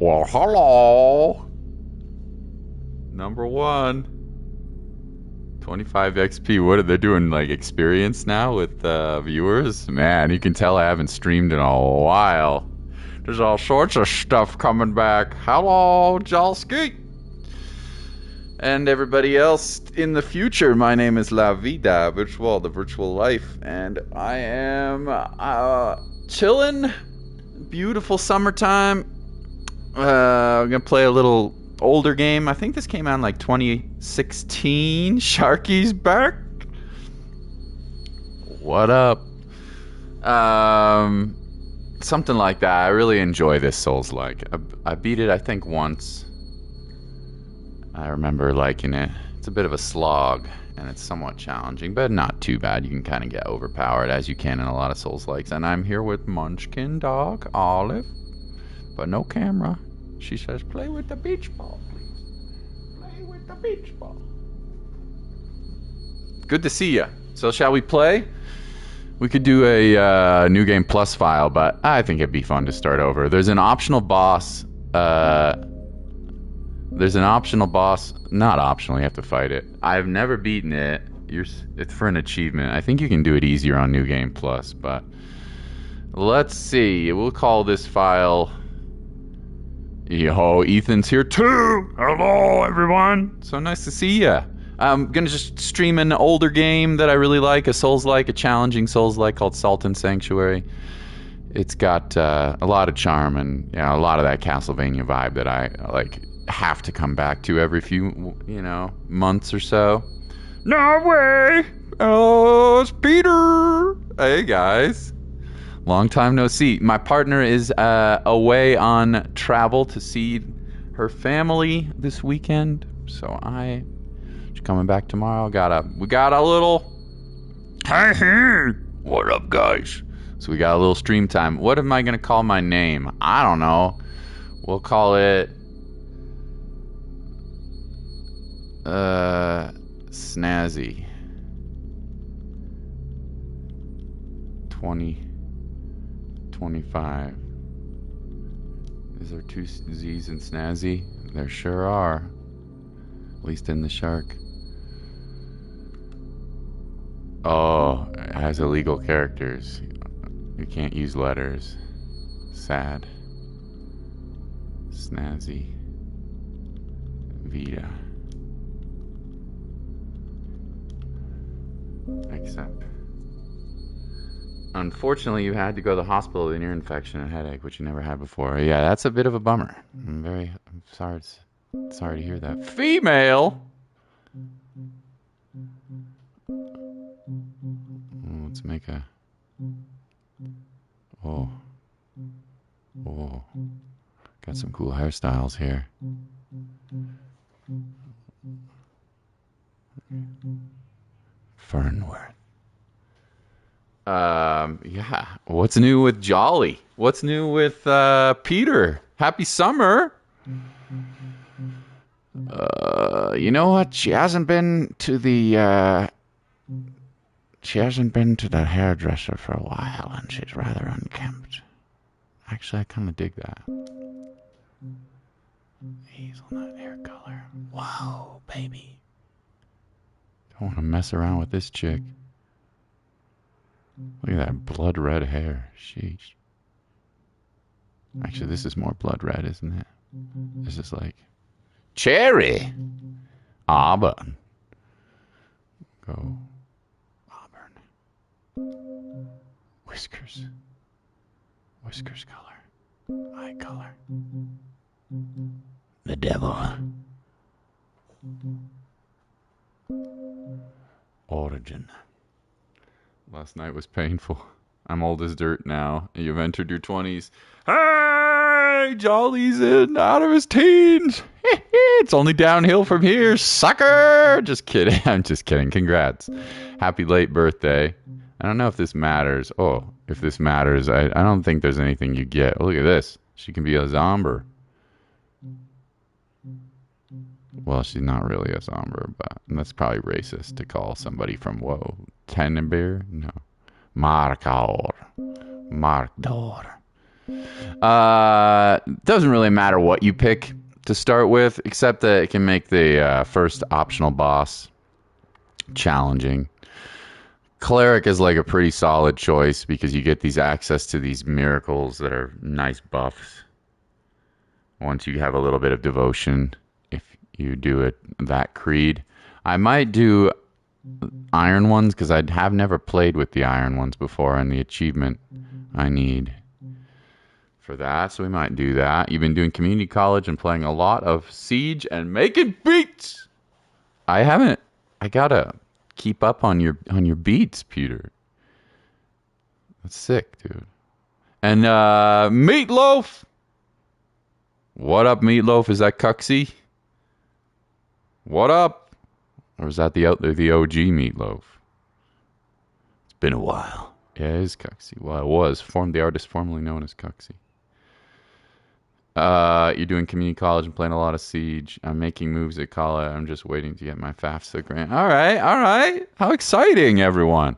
Well, hello. Number one. 25 XP. What are they doing? Like experience now with viewers? Man, you can tell I haven't streamed in a while. There's all sorts of stuff coming back. Hello, Jalski. And everybody else in the future. My name is La Vida, the virtual life. And I am chilling. Beautiful summertime. I'm going to play a little older game. I think this came out in like 2016. Sharky's back. What up? Something like that. I really enjoy this Souls-like. I beat it, I think, once. I remember liking it. It's a bit of a slog, and it's somewhat challenging, but not too bad. You can kind of get overpowered, as you can in a lot of Souls-likes. And I'm here with Munchkin Dog, Olive, but no camera. She says, play with the beach ball, please. Play with the beach ball. Good to see ya. So shall we play? We could do a New Game Plus file, but I think it'd be fun to start over. There's an optional boss. Not optional, you have to fight it. I've never beaten it. It's for an achievement. I think you can do it easier on New Game Plus, but let's see. We'll call this file... Yo, Ethan's here too! Hello, everyone! So nice to see ya. I'm gonna just stream an older game that I really like, a Souls-like, a challenging Souls-like called Salt and Sanctuary. It's got a lot of charm and a lot of that Castlevania vibe that I have to come back to every few months or so. No way! Oh, it's Peter! Hey guys. Long time no see. My partner is away on travel to see her family this weekend, so she's coming back tomorrow. We got a little. Hey, what up, guys? So we got a little stream time. What am I gonna call my name? I don't know. We'll call it Snazzy 2025. Is there two Z's in Snazzy? There sure are. At least in the shark. Oh, it has illegal characters. You can't use letters. Sad. Snazzy. Vita. Accept. Unfortunately, you had to go to the hospital with an ear infection and headache, which you never had before. Yeah, that's a bit of a bummer. I'm sorry to hear that. Female. Let's make a. Oh, got some cool hairstyles here. Fernworth. Yeah. What's new with Jolly? What's new with Peter? Happy summer. You know what? She hasn't been to the hairdresser for a while, and she's rather unkempt. Actually, I kind of dig that. Hazelnut hair color. Wow, baby. Don't want to mess around with this chick. Look at that blood red hair. Sheesh. Actually, this is more blood red, isn't it? This is like cherry. Auburn. Go. Auburn. Whiskers. Whiskers color. Eye color. The devil. Origin. Last night was painful. I'm old as dirt now. You've entered your 20s. Hey, Jolly's out of his teens. It's only downhill from here, sucker. Just kidding. I'm just kidding. Congrats. Happy late birthday. I don't know if this matters. Oh, if this matters, I don't think there's anything you get. Oh, look at this. She can be a zombie. Well, she's not really a zombie, but that's probably racist to call somebody from, Tannenbeer? No. Markor. Markdor. Doesn't really matter what you pick to start with, except that it can make the first optional boss challenging. Cleric is like a pretty solid choice because you get these access to these miracles that are nice buffs once you have a little bit of devotion if you do it that creed. I might do iron ones because I have never played with the iron ones before, and the achievement I need for that, so we might do that. You've been doing community college and playing a lot of Siege and making beats. I gotta keep up on your beats, Peter. That's sick, dude. And Meatloaf. What up, Meatloaf? Is that Cuxy? What up? Or is that the OG Meatloaf? It's been a while. Yeah, it is Cuxy. Well, it was. The artist formerly known as Cuxy. You're doing community college and playing a lot of Siege. I'm making moves at Kala. I'm just waiting to get my FAFSA grant. All right. How exciting, everyone.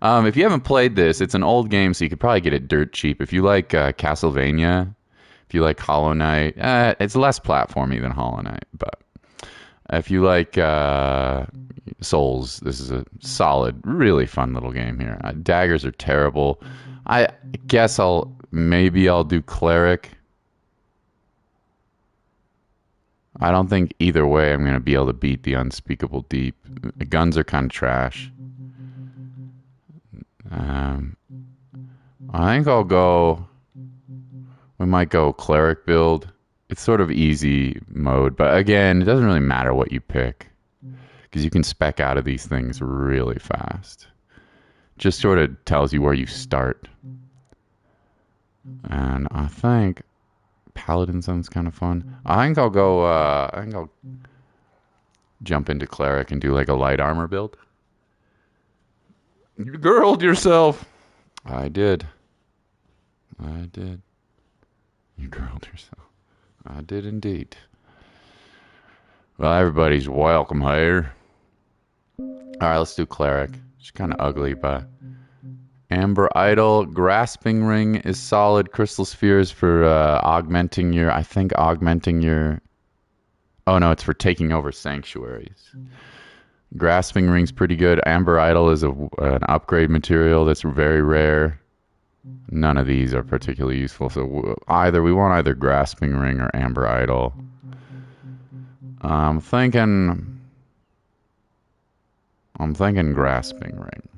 If you haven't played this, it's an old game, so you could probably get it dirt cheap. If you like Castlevania, if you like Hollow Knight, it's less platformy than Hollow Knight, but if you like Souls, this is a solid, really fun little game here. Daggers are terrible. I guess I'll do Cleric. I don't think either way I'm going to be able to beat the Unspeakable Deep. The guns are kind of trash. I think we might go Cleric build. It's sort of easy mode, but again, it doesn't really matter what you pick because you can spec out of these things really fast. Just sort of tells you where you start. And I think Paladin sounds kind of fun. I think I'll jump into Cleric and do like a light armor build. You girled yourself. I did. You girled yourself. I did indeed. Well, everybody's welcome here. Alright, let's do Cleric. It's kind of ugly, but... Amber Idol, Grasping Ring is solid. Crystal Spheres for augmenting your... Oh no, it's for taking over sanctuaries. Grasping Ring's pretty good. Amber Idol is an upgrade material that's very rare. None of these are particularly useful, so we want either Grasping Ring or Amber Idol. I'm thinking Grasping Ring.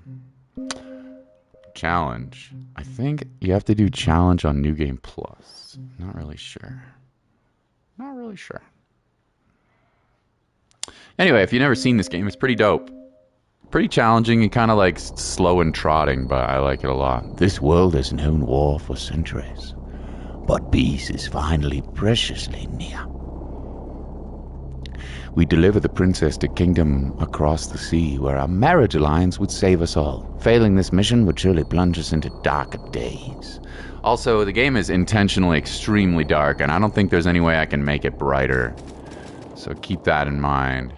Challenge. I think you have to do challenge on New Game Plus. Not really sure. Anyway, if you've never seen this game, it's pretty dope. Pretty challenging and kind of like slow and trotting, but I like it a lot. This world has known war for centuries, but peace is finally preciously near. We deliver the princess to kingdom across the sea, where our marriage alliance would save us all. Failing this mission would surely plunge us into darker days. Also, the game is intentionally extremely dark, and I don't think there's any way I can make it brighter. So keep that in mind.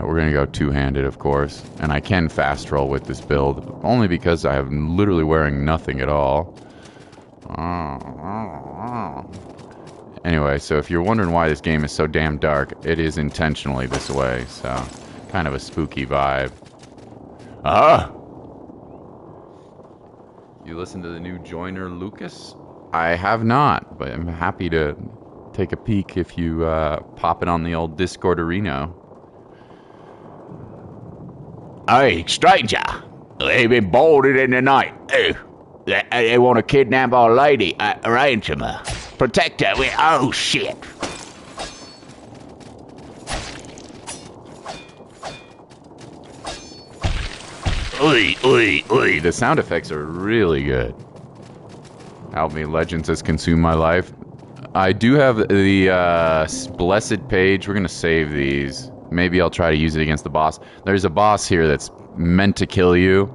We're going to go two-handed, of course. And I can fast roll with this build, only because I am literally wearing nothing at all. Anyway, so if you're wondering why this game is so damn dark, it is intentionally this way, so kind of a spooky vibe. You listen to the new Joyner Lucas? I have not, but I'm happy to take a peek if you pop it on the old Discord arena. Hey, stranger! They've been boarded in the night. They want to kidnap our lady, ransom her. Protect her with... Oh, shit! Oi. The sound effects are really good. Help me, Legends has consumed my life. I do have the blessed page. We're going to save these. Maybe I'll try to use it against the boss. There's a boss here that's meant to kill you.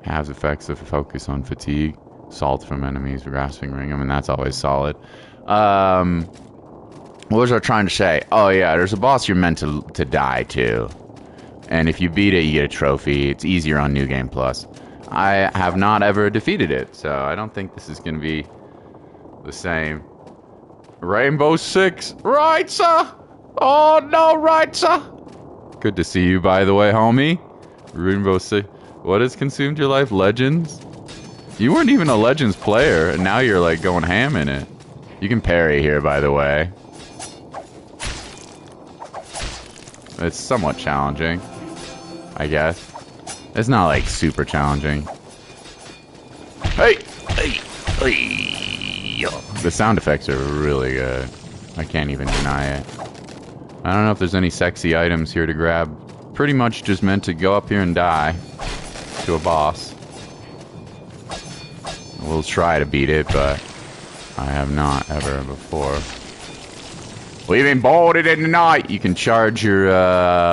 Has effects of focus on fatigue. Salt from enemies. Grasping Ring. I mean, that's always solid. What was I trying to say? Oh, yeah. There's a boss you're meant to die to. And if you beat it, you get a trophy. It's easier on New Game Plus. I have not ever defeated it, so I don't think this is going to be the same. Rainbow Six, right, sir? Oh, no, right, sir? Good to see you, by the way, homie. Rainbow Six. What has consumed your life? Legends? You weren't even a Legends player, and now you're, like, going ham in it. You can parry here, by the way. It's somewhat challenging, I guess. It's not, like, super challenging. Hey! Hey! Hey! The sound effects are really good. I can't even deny it. I don't know if there's any sexy items here to grab. Pretty much just meant to go up here and die to a boss. We'll try to beat it, but I have not ever before. We've been boarded in the night. You can charge your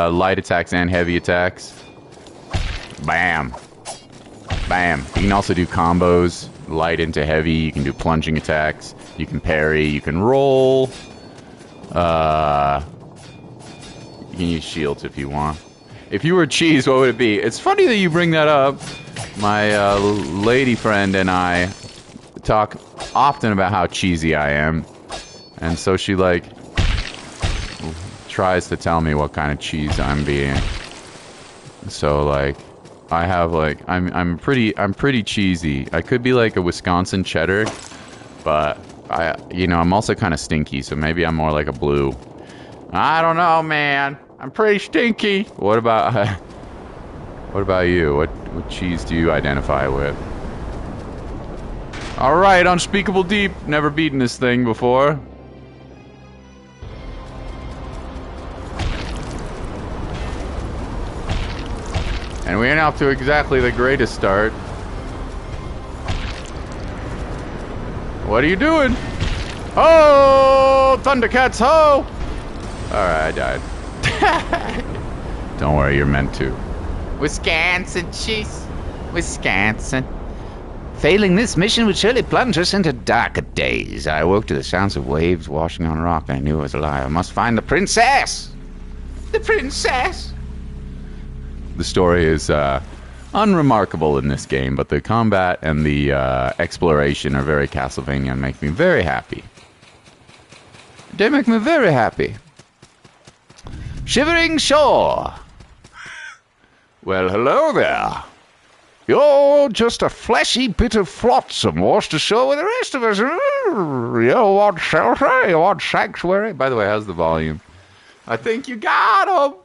light attacks and heavy attacks. Bam. Bam. You can also do combos, light into heavy. You can do plunging attacks. You can parry. You can roll. You can use shields if you want. If you were cheese, what would it be? It's funny that you bring that up. My lady friend and I talk often about how cheesy I am. And so she, like, tries to tell me what kind of cheese I'm being. So, like, I have, like, I'm pretty cheesy. I could be like a Wisconsin cheddar, but I'm also kind of stinky, so maybe I'm more like a blue. I don't know, man. I'm pretty stinky. What about you? What cheese do you identify with? All right, Unspeakable Deep. Never beaten this thing before. And we ain't off to exactly the greatest start. What are you doing? Oh, Thundercats, ho! Alright, I died. Don't worry, you're meant to. Wisconsin cheese. Wisconsin. Failing this mission would surely plunge us into darker days. I awoke to the sounds of waves washing on rock. I knew it was alive. I must find the princess. The princess. The story is unremarkable in this game, but the combat and the exploration are very Castlevania and make me very happy. They make me very happy. Shivering Shore. Well, hello there. You're just a fleshy bit of flotsam washed ashore with the rest of us. You want shelter? You want sanctuary? By the way, how's the volume? I think you got him.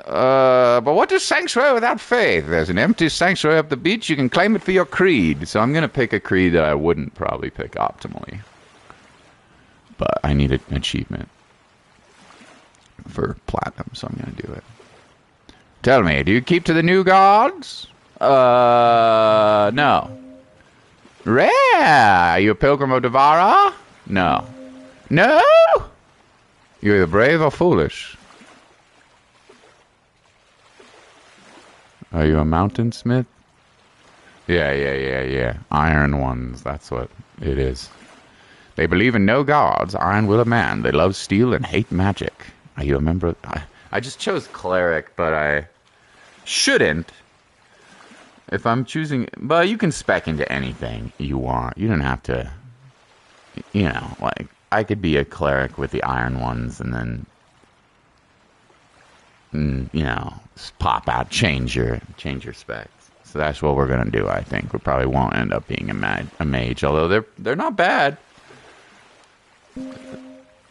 But what is sanctuary without faith? There's an empty sanctuary up the beach. You can claim it for your creed. So I'm going to pick a creed that I wouldn't probably pick optimally. But I need an achievement for platinum, so I'm going to do it. Tell me, do you keep to the new gods? No. Rare! Are you a pilgrim of Devara? No. No? You're either brave or foolish. Are you a mountain smith? Yeah. Iron ones, that's what it is. They believe in no gods, iron will of man. They love steel and hate magic. Are you a member of... I just chose cleric, but I shouldn't. If I'm choosing... But you can spec into anything you want. You don't have to... like... I could be a cleric with the iron ones and then... pop out, change your specs. So that's what we're gonna do. I think we probably won't end up being a mage, although they're not bad.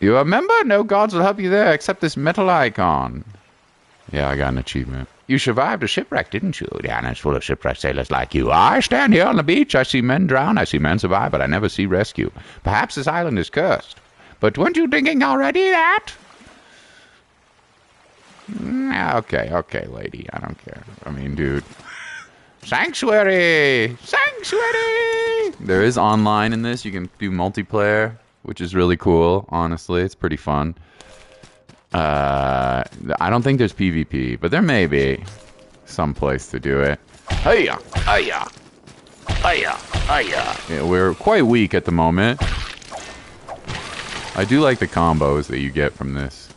You remember? No gods will help you there except this metal icon. Yeah, I got an achievement. You survived a shipwreck, didn't you? The island's full of shipwrecked sailors like you. I stand here on the beach. I see men drown. I see men survive, but I never see rescue. Perhaps this island is cursed. But weren't you thinking already that? Okay, lady. I don't care. I mean, dude. Sanctuary! Sanctuary! There is online in this. You can do multiplayer, which is really cool, honestly. It's pretty fun. I don't think there's PvP, but there may be some place to do it. Hiya! Hiya! Hiya! Hiya! Yeah, we're quite weak at the moment. I do like the combos that you get from this.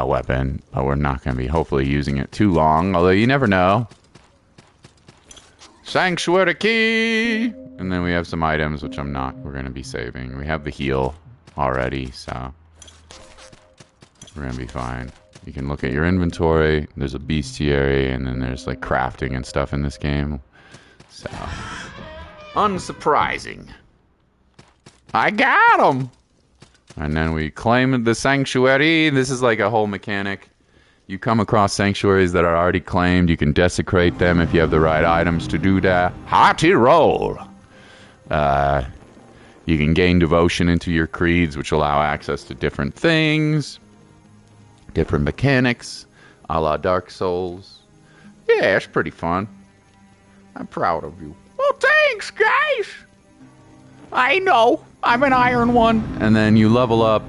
weapon, but we're not going to be hopefully using it too long, although you never know. Sanctuary key! And then we have some items, which we're going to be saving. We have the heal already, so we're going to be fine. You can look at your inventory. There's a bestiary, and then there's like crafting and stuff in this game. So, unsurprising. I got him! And then we claim the sanctuary. This is like a whole mechanic. You come across sanctuaries that are already claimed. You can desecrate them if you have the right items to do that. Hearty roll! You can gain devotion into your creeds, which allow access to different things. Different mechanics, a la Dark Souls. Yeah, it's pretty fun. I'm proud of you. Well, thanks, guys! I know. I'm an Iron One. And then you level up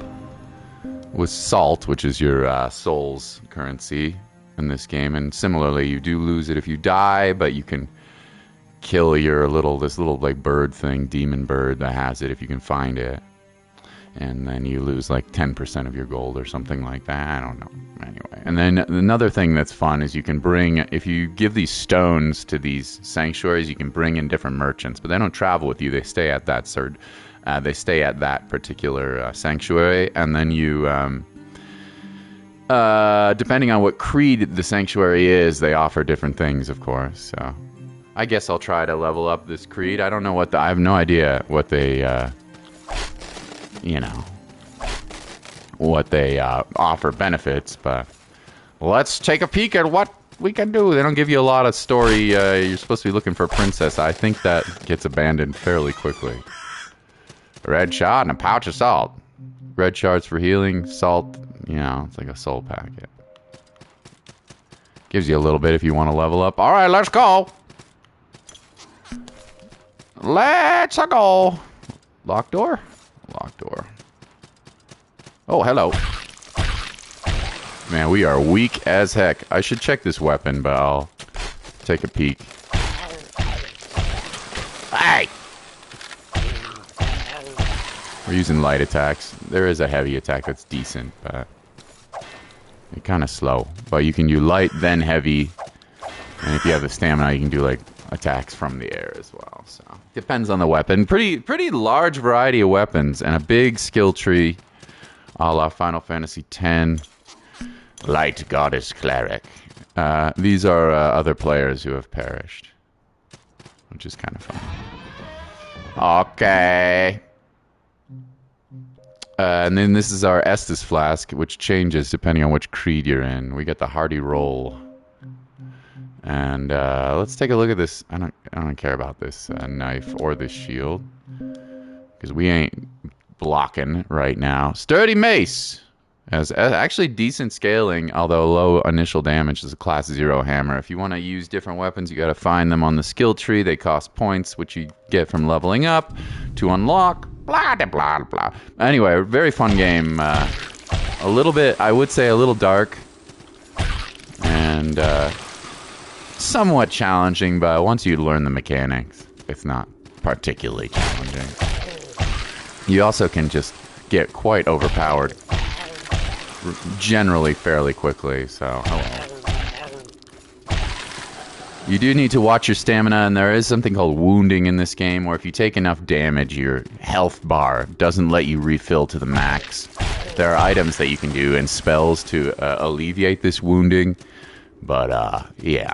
with Salt, which is your soul's currency in this game. And similarly, you do lose it if you die, but you can kill this little like bird thing, demon bird that has it if you can find it. And then you lose like 10% of your gold or something like that. I don't know. Anyway. And then another thing that's fun is you can if you give these stones to these sanctuaries, you can bring in different merchants, but they don't travel with you. They stay at that particular sanctuary. And then you, depending on what creed the sanctuary is, they offer different things, of course. So I guess I'll try to level up this creed. I don't know I have no idea what they, what they offer benefits, but let's take a peek at what we can do. They don't give you a lot of story. You're supposed to be looking for a princess. I think that gets abandoned fairly quickly. A red shot and a pouch of salt. Red shards for healing. Salt, it's like a soul packet. Gives you a little bit if you want to level up. All right, let's go. Let's go. Locked door? Locked door. Oh, hello. Man, we are weak as heck. I should check this weapon, but I'll take a peek. Hey! We're using light attacks. There is a heavy attack that's decent, but it's kind of slow. But you can do light, then heavy. And if you have the stamina, you can do like attacks from the air as well. So depends on the weapon. Pretty large variety of weapons and a big skill tree, a la Final Fantasy X. Light Goddess Cleric. These are other players who have perished, which is kind of fun. Okay. And then this is our Estus Flask, which changes depending on which creed you're in. We get the Hearty Roll. And let's take a look at this. I don't care about this knife or this shield, because we ain't blocking right now. Sturdy Mace has actually decent scaling, although low initial damage. Is a class 0 hammer. If you want to use different weapons, you got to find them on the skill tree. They cost points, which you get from leveling up to unlock. Blah blah blah blah. Anyway, very fun game. A little bit, I would say, a little dark, and somewhat challenging, but once you learn the mechanics, it's not particularly challenging. You also can just get quite overpowered generally fairly quickly, so you do need to watch your stamina, and there is something called wounding in this game, where if you take enough damage, your health bar doesn't let you refill to the max. There are items that you can do and spells to alleviate this wounding, but yeah.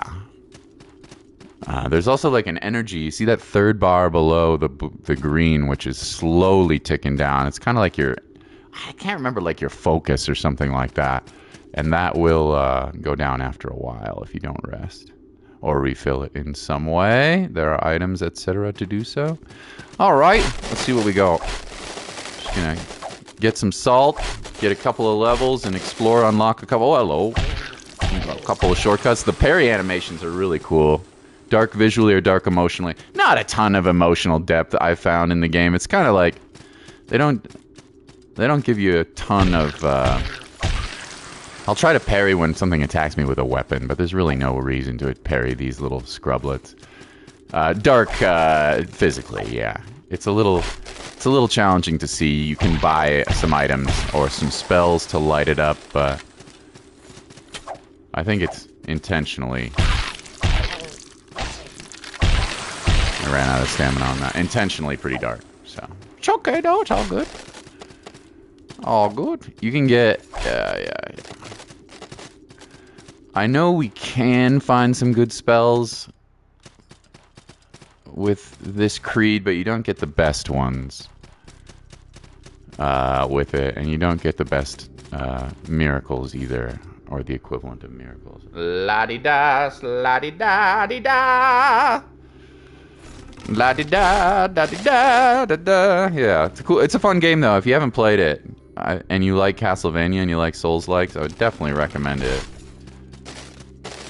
There's also like an energy. You see that third bar below the green, which is slowly ticking down. It's kind of like I can't remember, like your focus or something like that. And that will go down after a while if you don't rest or refill it in some way. There are items, etc. to do so. All right, let's see what we got. Just gonna get some salt, get a couple of levels, and explore, unlock a couple. Oh, hello. A couple of shortcuts. The parry animations are really cool. Dark visually or dark emotionally. Not a ton of emotional depth I've found in the game. It's kind of like they don't give you a ton of... I'll try to parry when something attacks me with a weapon, but there's really no reason to parry these little scrublets. Dark physically, yeah. It's a little challenging to see. You can buy some items or some spells to light it up, but I think it's intentionally. I ran out of stamina on that. Intentionally pretty dark, so. It's okay, though. It's all good. All good. You can get... yeah. I know we can find some good spells with this creed, but you don't get the best ones with it, and you don't get the best miracles either, or the equivalent of miracles. La-di-da, la-di-da-di-da. La-di-da, da-di-da, da-da. Yeah, it's cool. It's a fun game, though. If you haven't played it, and you like Castlevania and you like Souls-likes, I would definitely recommend it.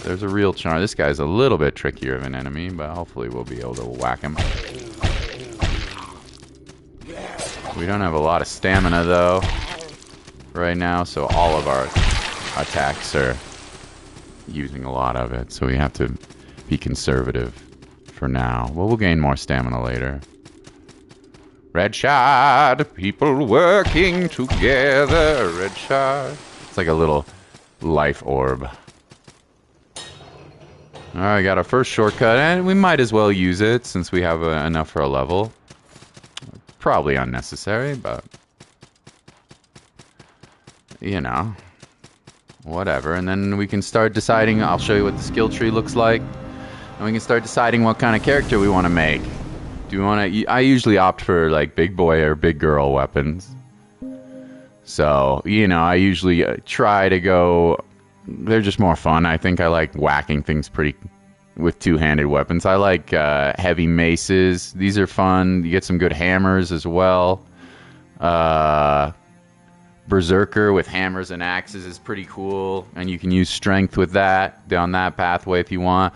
There's a real charm. This guy's a little bit trickier of an enemy, but hopefully we'll be able to whack him. We don't have a lot of stamina, though, right now, so all of our attacks are using a lot of it, so we have to be conservative for now. Well, we'll gain more stamina later. Red shard, people working together. Red shard. It's like a little life orb. Alright, got our first shortcut, and we might as well use it since we have enough for a level. Probably unnecessary, but... you know. Whatever, and then we can start deciding, I'll show you what the skill tree looks like. And we can start deciding what kind of character we want to make. Do we want to... I usually opt for, like, big boy or big girl weapons. So, you know, I usually try to go... They're just more fun. I think I like whacking things pretty with two-handed weapons. I like heavy maces. These are fun. You get some good hammers as well. Berserker with hammers and axes is pretty cool, and you can use strength with that down that pathway if you want.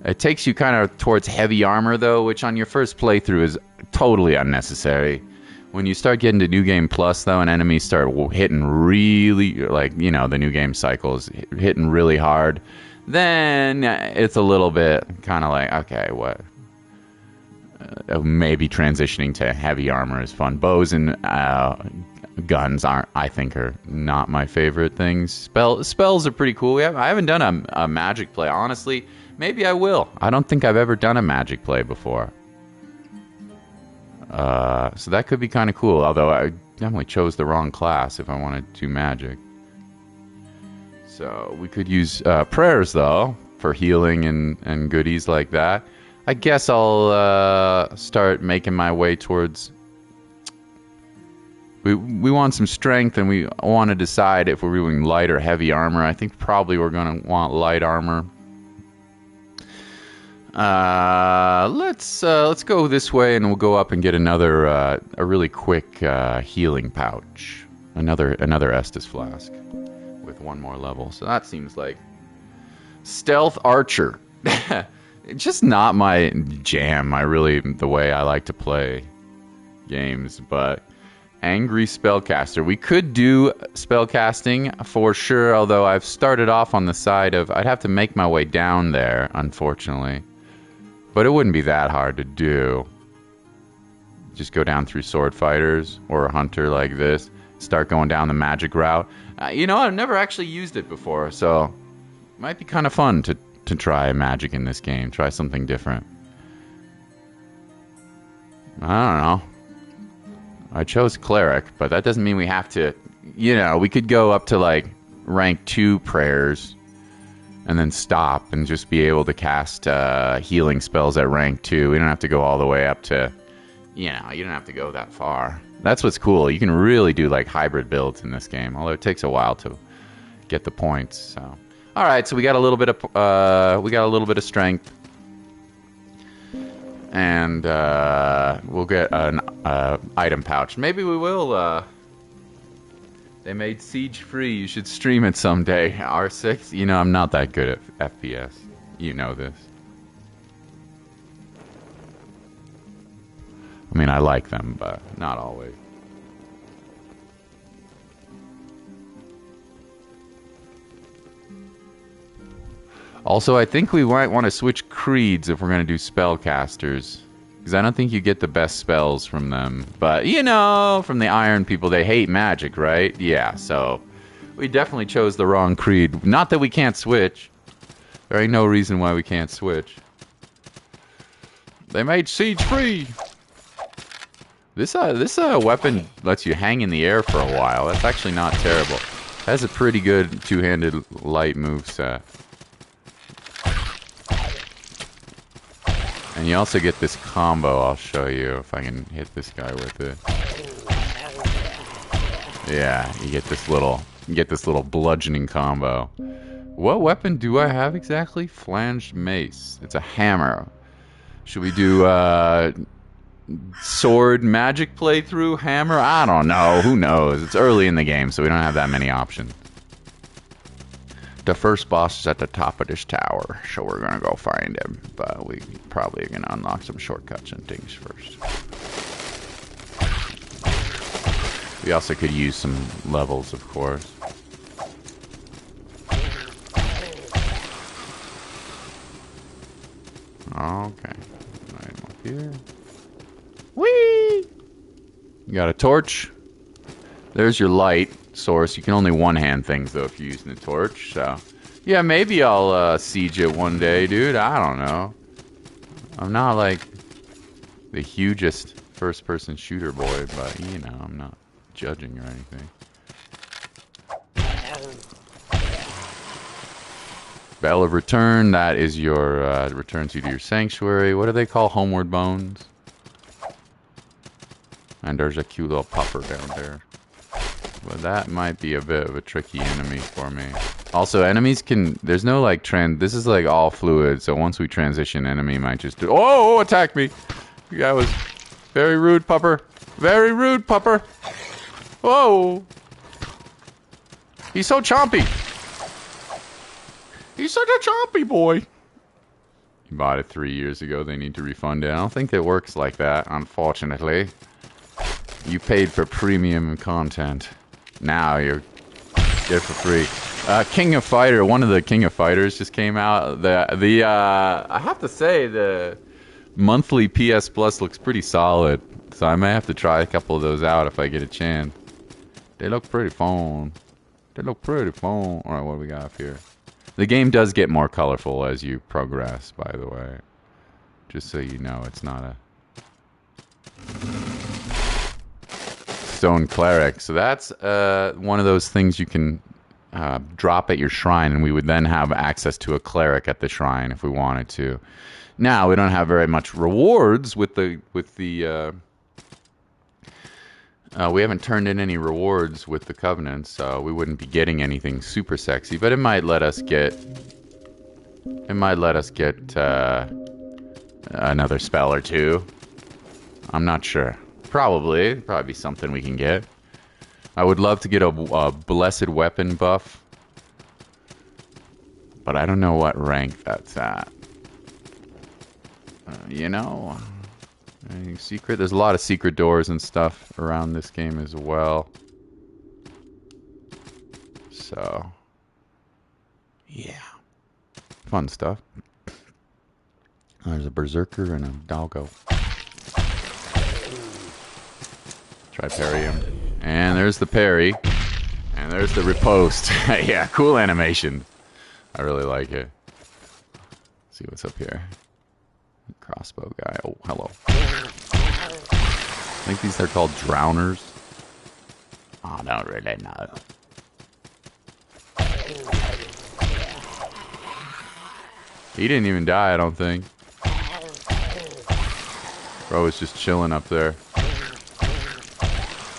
It takes you kind of towards heavy armor, though, which on your first playthrough is totally unnecessary. When you start getting to New Game Plus, though, and enemies start hitting really, like, you know, the New Game cycles, hitting really hard, then it's a little bit kind of like, okay, what? Maybe transitioning to heavy armor is fun. Bows and guns I think are not my favorite things. Spells are pretty cool. I haven't done a magic play. Honestly, maybe I will. I don't think I've ever done a magic play before. So that could be kind of cool, although I definitely chose the wrong class if I wanted to do magic. So we could use prayers, though, for healing and goodies like that. I guess I'll start making my way towards... We want some strength, and we want to decide if we're doing light or heavy armor. I think probably we're going to want light armor. Let's go this way, and we'll go up and get another a really quick healing pouch, another Estus flask with one more level. So that seems like stealth archer. Just not my jam. The way I like to play games, but angry spellcaster. We could do spellcasting for sure, although I've started off on the side of I'd have to make my way down there, unfortunately. But it wouldn't be that hard to do. Just go down through sword fighters or a hunter like this. Start going down the magic route. You know, I've never actually used it before, so it might be kind of fun to try magic in this game. Try something different. I don't know. I chose cleric, but that doesn't mean we have to... You know, we could go up to, like, rank 2 prayers and then stop and just be able to cast healing spells at rank 2. We don't have to go all the way up to, you know, you don't have to go that far. That's what's cool. You can really do like hybrid builds in this game, although it takes a while to get the points. So, all right, so we got a little bit of strength, and we'll get an item pouch. Maybe we will. They made Siege free. You should stream it someday. R6. You know, I'm not that good at FPS. You know this. I mean, I like them, but not always. Also, I think we might want to switch creeds if we're going to do spellcasters. Because I don't think you get the best spells from them. But, you know, from the Iron people, they hate magic, right? Yeah, so We definitely chose the wrong creed. Not that we can't switch. There ain't no reason why we can't switch. They made siege free. This weapon lets you hang in the air for a while. That's actually not terrible. It has a pretty good two-handed light moveset. And you also get this combo. I'll show you if I can hit this guy with it. Yeah, you get this little bludgeoning combo. What weapon do I have exactly? Flanged mace. It's a hammer. Should we do sword magic playthrough hammer? I don't know. Who knows? It's early in the game, so we don't have that many options. The first boss is at the top of this tower, so we're gonna go find him. But we probably are gonna unlock some shortcuts and things first. We also could use some levels, of course. Okay. Right up here. Whee! You got a torch. There's your light source. You can only one-hand things, though, if you're using the torch. So, yeah, maybe I'll siege it one day, dude. I don't know. I'm not, like, the hugest first-person shooter boy, but, you know, I'm not judging or anything. Bell of Return, that is your, returns you to your sanctuary. What do they call Homeward Bones? And there's a cute little pupper down there. But that might be a bit of a tricky enemy for me. Also, enemies can, there's no like this is like all fluid, so once we transition, enemy might just do, oh, attack me! That was very rude, pupper. Very rude, pupper. Whoa! He's so chompy! He's such a chompy boy. You bought it 3 years ago. They need to refund it. I don't think it works like that, unfortunately. You paid for premium content. Now you're there for free. King of Fighter. One of the King of Fighters just came out. I have to say the monthly PS Plus looks pretty solid. So I may have to try a couple of those out if I get a chance. They look pretty fun. They look pretty fun. All right, what do we got up here? The game does get more colorful as you progress, by the way. Just so you know, it's not a Stone Cleric. So that's one of those things you can drop at your shrine, and we would then have access to a cleric at the shrine if we wanted to. Now, we don't have very much rewards with the we haven't turned in any rewards with the Covenant, so we wouldn't be getting anything super sexy, but it might let us get another spell or two. I'm not sure. Probably be something we can get. I would love to get a blessed weapon buff, but I don't know what rank that's at. You know, any secret? There's a lot of secret doors and stuff around this game as well. So, yeah, fun stuff. There's a berserker and a doggo. Try parry him. And there's the parry. And there's the riposte. Yeah, cool animation. I really like it. Let's see what's up here. Crossbow guy. Oh, hello. I think these are called drowners. I don't really know. He didn't even die, I don't think. Bro was just chilling up there.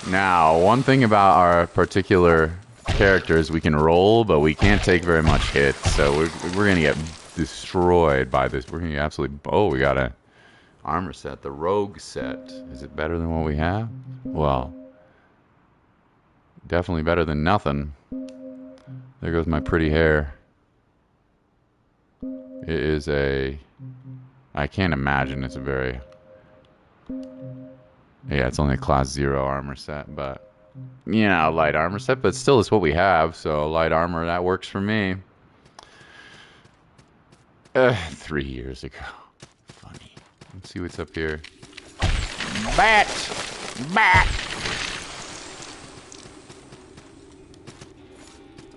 Now, one thing about our particular characters, we can roll, but we can't take very much hits, so we're gonna get destroyed by this. We're gonna get absolutely... Oh, we got a armor set, the rogue set. Is it better than what we have? Well, definitely better than nothing. There goes my pretty hair. It is a... I can't imagine it's a very... Yeah, it's only a class 0 armor set, but... You know, light armor set, but still it's what we have, so light armor, that works for me. 3 years ago. Funny. Let's see what's up here. Bat! Bat!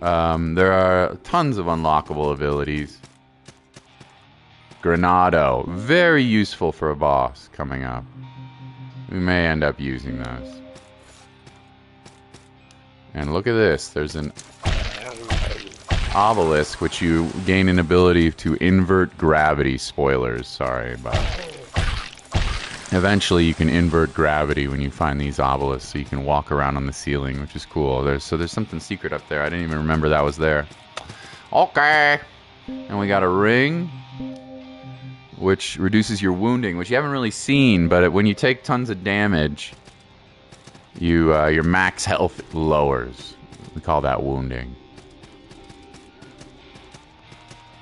There are tons of unlockable abilities. Granado, very useful for a boss coming up. We may end up using those. And look at this, there's an obelisk, which you gain an ability to invert gravity. Spoilers, sorry about it. Eventually you can invert gravity when you find these obelisks, so you can walk around on the ceiling, which is cool. There's something secret up there. I didn't even remember that was there. Okay. And we got a ring, which reduces your wounding, which you haven't really seen, but when you take tons of damage, your max health lowers. We call that wounding.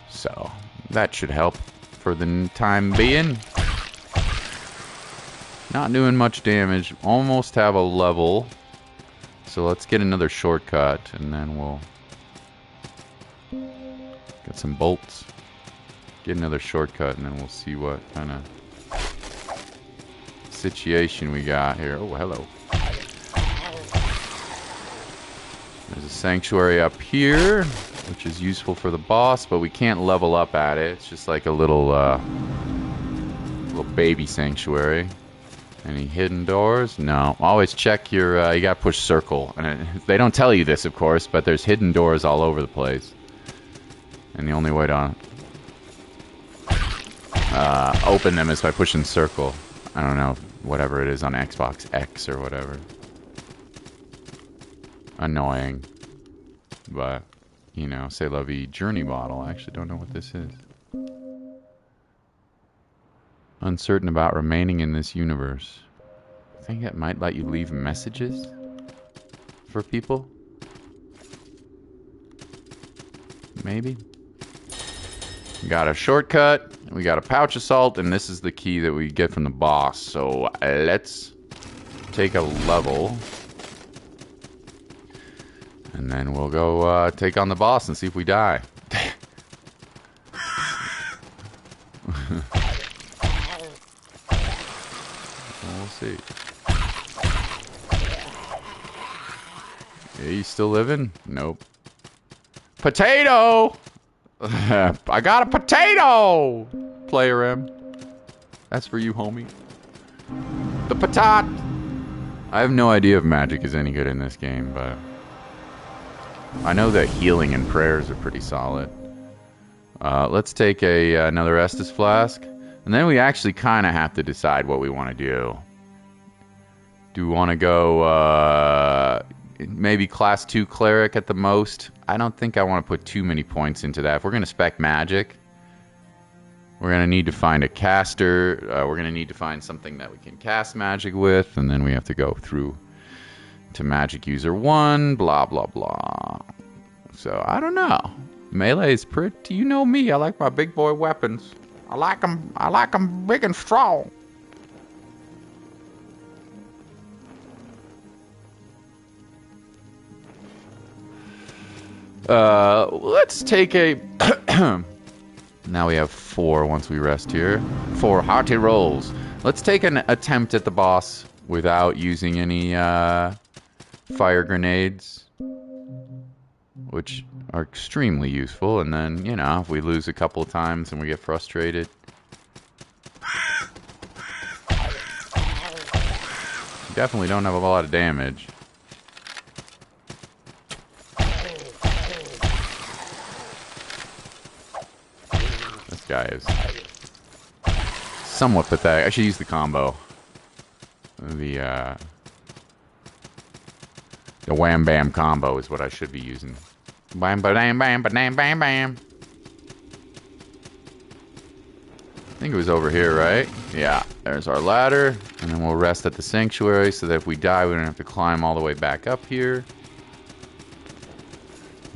So, that should help for the time being. Not doing much damage. Almost have a level. So let's get another shortcut, and then we'll get some bolts. Get another shortcut, and then we'll see what kind of situation we got here. Oh, hello. There's a sanctuary up here, which is useful for the boss, but we can't level up at it. It's just like a little baby sanctuary. Any hidden doors? No. Always check your, you gotta push circle. And they don't tell you this, of course, but there's hidden doors all over the place. And the only way to open them is by pushing circle. I don't know, whatever it is on Xbox X or whatever. Annoying. But, you know, c'est la vie. Journey bottle. I actually don't know what this is. Uncertain about remaining in this universe. I think it might let you leave messages for people. Maybe. Got a shortcut. We got a pouch of salt, and this is the key that we get from the boss. So let's take a level. And then we'll go take on the boss and see if we die. We'll see. Yeah, you still living? Nope. Potato! I got a potato! Player M. That's for you, homie. The patat! I have no idea if magic is any good in this game, but I know that healing and prayers are pretty solid. Let's take another Estus flask. And then we actually kind of have to decide what we want to do. Do we want to go maybe class 2 cleric at the most? I don't think I want to put too many points into that. If we're going to spec magic, we're going to need to find a caster. We're going to need to find something that we can cast magic with. And then we have to go through to magic user 1, blah, blah, blah. So, I don't know. Melee is pretty, you know me, I like my big boy weapons. I like them big and strong. Let's take a... Now we have 4 once we rest here. 4 hearty rolls. Let's take an attempt at the boss without using any fire grenades, which are extremely useful. And then, you know, if we lose a couple of times and we get frustrated, definitely don't have a lot of damage. This guy is somewhat pathetic. I should use the combo. The wham bam combo is what I should be using. Bam ba dam bam ba dam bam bam. I think it was over here, right? Yeah, there's our ladder. And then we'll rest at the sanctuary so that if we die, we don't have to climb all the way back up here.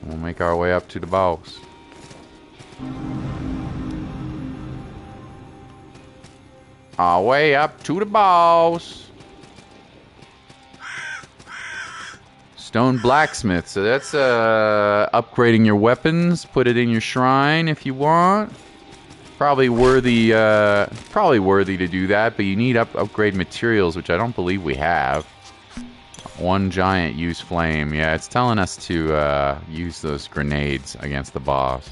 And we'll make our way up to the boss. Our way up to the boss. Stone blacksmith. So that's upgrading your weapons. Put it in your shrine if you want. Probably worthy to do that, but you need upgrade materials, which I don't believe we have. One giant use flame. Yeah, it's telling us to use those grenades against the boss.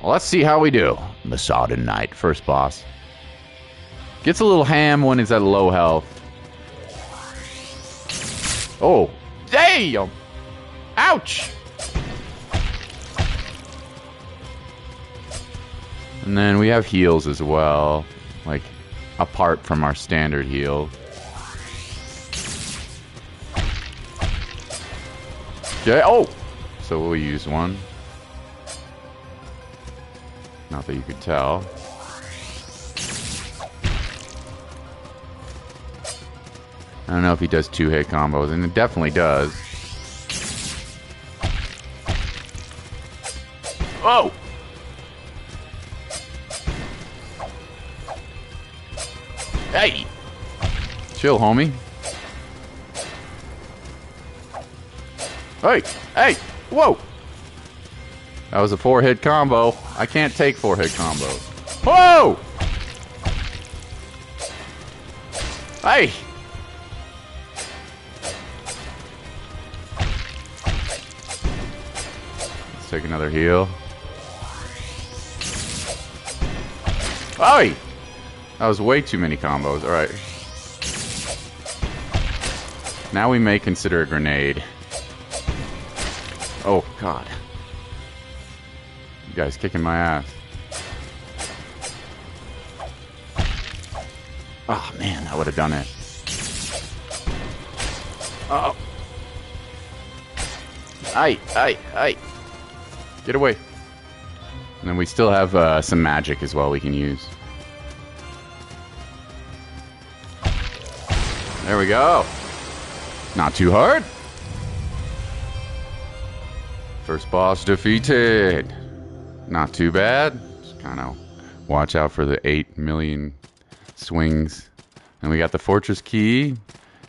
Well, let's see how we do. Masada Knight, first boss. Gets a little ham when he's at low health. Oh, damn! Ouch! And then we have heals as well, like apart from our standard heal. Okay, oh! So we'll use one. Not that you could tell. I don't know if he does 2-hit combos, and it definitely does. Oh! Hey! Chill, homie. Hey! Hey! Whoa! That was a 4-hit combo. I can't take 4-hit combos. Whoa! Hey! Let's take another heal. Hey! That was way too many combos. Alright. Now we may consider a grenade. Oh, God. You guys kicking my ass. Oh, man, that would have done it. Oh. Aye. Get away. And then we still have some magic as well we can use. There we go. Not too hard. First boss defeated. Not too bad. Just kind of watch out for the 8 million swings. And we got the fortress key.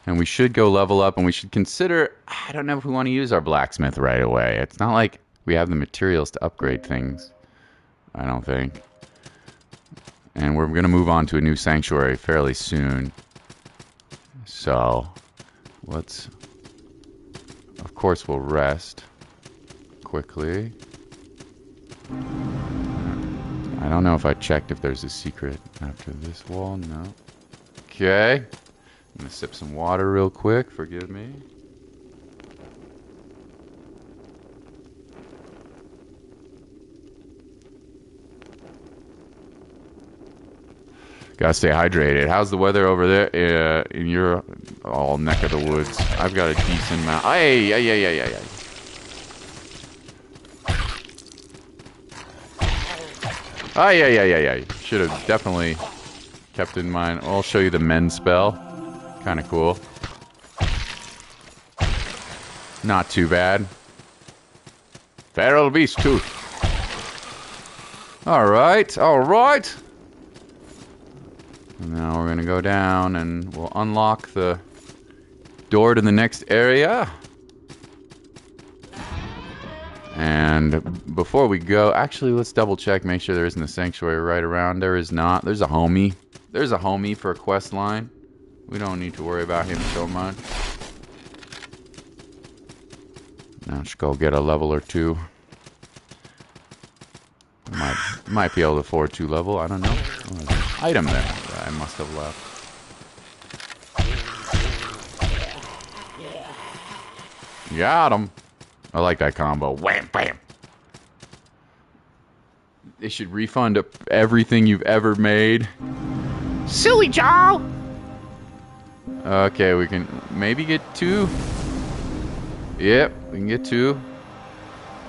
And we should go level up. And we should consider... I don't know if we want to use our blacksmith right away. It's not like we have the materials to upgrade things. I don't think. And we're going to move on to a new sanctuary fairly soon. So, let's... Of course, we'll rest quickly. I don't know if I checked if there's a secret after this wall. No. Okay. I'm going to sip some water real quick. Forgive me. Gotta stay hydrated. How's the weather over there in your all neck of the woods? I've got a decent amount. Ay. Ay. Should have definitely kept in mind. I'll show you the mend spell. Kind of cool. Not too bad. Feral beast tooth. All right. Now we're gonna go down and we'll unlock the door to the next area. And before we go, actually let's double check, make sure there isn't a sanctuary right around. There is not. There's a homie. There's a homie for a quest line. We don't need to worry about him so much. Now let's go get a level or two. Might be able to afford 2 level, I don't know. Oh, there's an item there that I must have left. Got him. I like that combo. Wham, bam. They should refund everything you've ever made. Silly Joe! Okay, we can maybe get 2. Yep, we can get 2.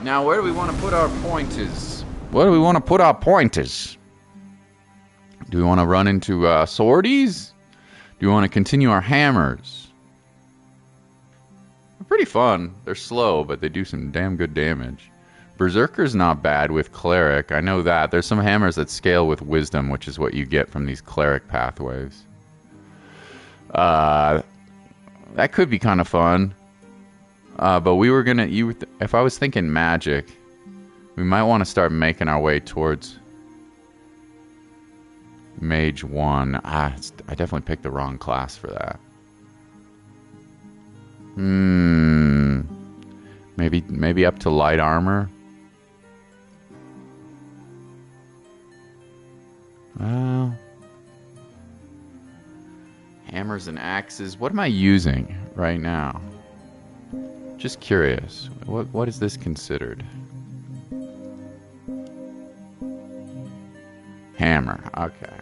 Now, where do we want to put our pointers? Where do we want to put our pointers? Do we want to run into swordies? Do we want to continue our hammers? They're pretty fun. They're slow, but they do some damn good damage. Berserker's not bad with cleric. I know that. There's some hammers that scale with wisdom, which is what you get from these cleric pathways. That could be kind of fun. But we were gonna... if I was thinking magic, we might want to start making our way towards Mage 1. I definitely picked the wrong class for that. Maybe up to light armor. Well, hammers and axes. What am I using right now? Just curious. What is this considered? Hammer. Okay.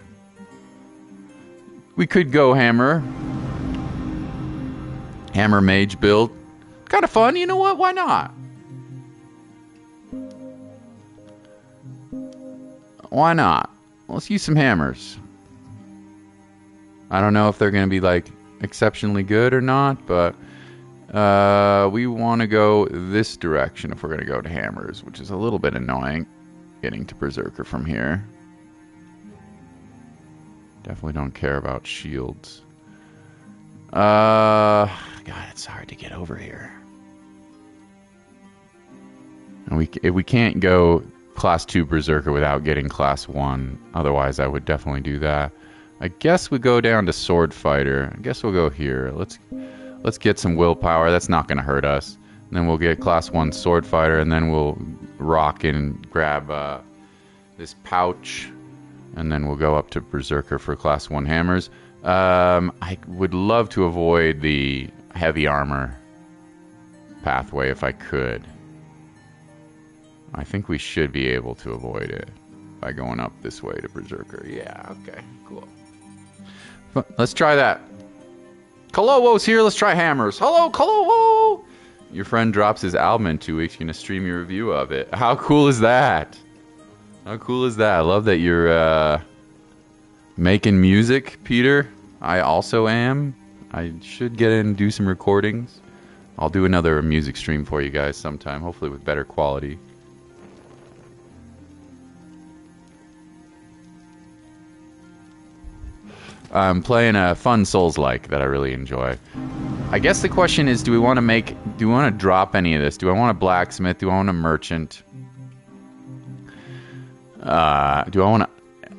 We could go hammer. Hammer mage build. Kind of fun. You know what? Why not? Why not? Let's use some hammers. I don't know if they're going to be like exceptionally good or not, but we want to go this direction if we're going to go to hammers, which is a little bit annoying getting to Berserker from here. Definitely don't care about shields. God, it's hard to get over here. And we can't go class 2 Berserker without getting class 1. Otherwise, I would definitely do that. I guess we go down to Sword Fighter. I guess we'll go here. Let's get some willpower. That's not going to hurt us. And then we'll get class 1 Sword Fighter, and then we'll rock in and grab this pouch. And then we'll go up to Berserker for class 1 hammers. I would love to avoid the heavy armor pathway if I could. I think we should be able to avoid it by going up this way to Berserker. Yeah, okay, cool. But let's try that. Kalowo's here, let's try hammers. Hello, Kalowo! Your friend drops his album in 2 weeks, you're gonna stream your review of it. How cool is that? How cool is that? I love that you're making music, Peter. I also am. I should get in and do some recordings. I'll do another music stream for you guys sometime, hopefully with better quality. I'm playing a fun Souls-like that I really enjoy. I guess the question is, do we want to drop any of this? Do I want a blacksmith? Do I want a merchant? Do I want to...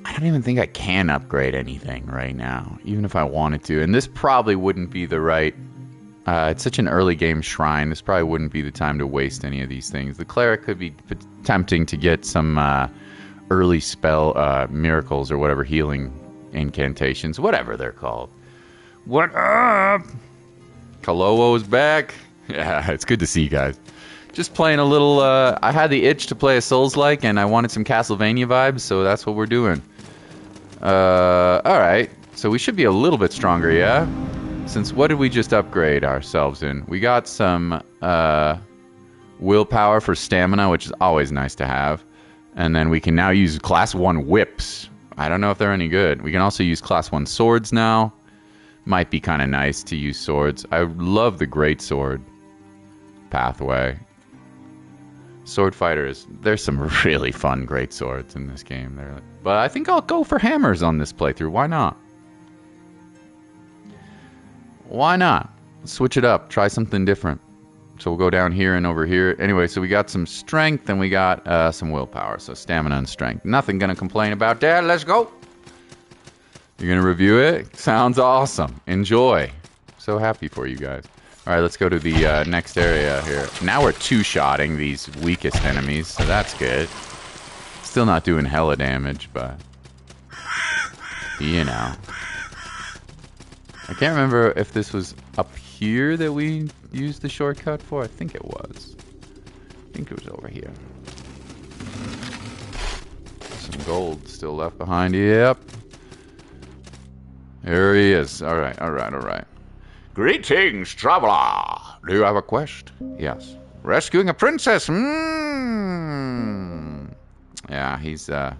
I don't even think I can upgrade anything right now, even if I wanted to. And this probably wouldn't be the right... it's such an early game shrine. This probably wouldn't be the time to waste any of these things. The cleric could be tempting to get some early spell miracles or whatever, healing incantations, whatever they're called. What up? Kalowo's back. Yeah, it's good to see you guys. Just playing a little, I had the itch to play a Souls-like, and I wanted some Castlevania vibes, so that's what we're doing. Alright, so we should be a little bit stronger, yeah? Since what did we just upgrade ourselves in? We got some, willpower for stamina, which is always nice to have. And then we can now use class 1 whips. I don't know if they're any good. We can also use class 1 swords now. Might be kind of nice to use swords. I love the greatsword pathway. Sword fighters, there's some really fun greatswords in this game. But I think I'll go for hammers on this playthrough. Why not? Why not? Let's switch it up. Try something different. So we'll go down here and over here. Anyway, so we got some strength and we got some willpower. So stamina and strength. Nothing gonna complain about that. Let's go. You're gonna review it? Sounds awesome. Enjoy. So happy for you guys. All right, let's go to the next area here. Now we're two-shotting these weakest enemies, so that's good. Still not doing hella damage, but you know. I can't remember if this was up here that we used the shortcut for. I think it was. I think it was over here. Some gold still left behind. Yep. There he is. All right, all right, all right. Greetings, traveler. Do you have a quest? Yes. Rescuing a princess. Yeah, he's a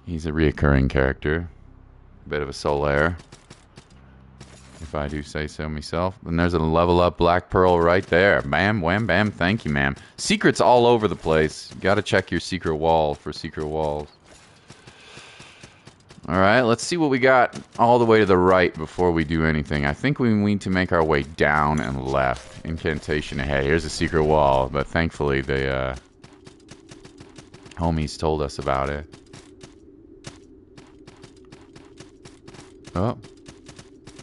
reoccurring character. A bit of a Solaire, if I do say so myself. And there's a level up Black Pearl right there. Bam, wham, bam. Thank you, ma'am. Secrets all over the place. You gotta check your secret wall for secret walls. Alright, let's see what we got all the way to the right before we do anything. I think we need to make our way down and left. Incantation ahead. Here's a secret wall, but thankfully the homies told us about it. Oh,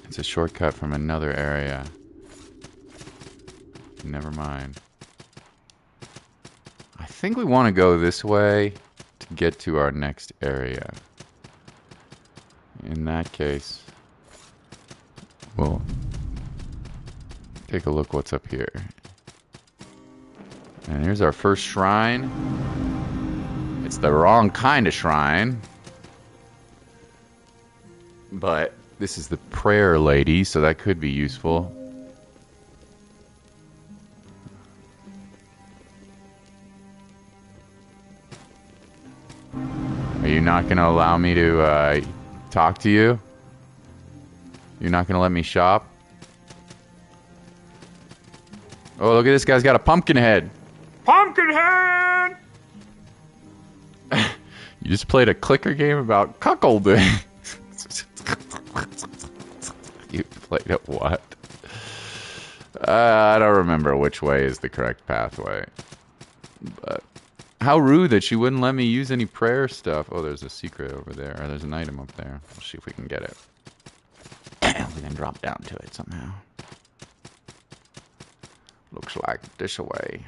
it's a shortcut from another area. Never mind. I think we want to go this way to get to our next area. In that case, we'll take a look what's up here. And here's our first shrine. It's the wrong kind of shrine. But this is the prayer lady, so that could be useful. Are you not going to allow me to talk to you? You're not going to let me shop? Oh, look at this guy's got a pumpkin head. Pumpkin head! You just played a clicker game about cuckolding. You played it what? I don't remember which way is the correct pathway. But how rude that she wouldn't let me use any prayer stuff. Oh, there's a secret over there. Or there's an item up there. We'll see if we can get it. We can drop down to it somehow. Looks like this way.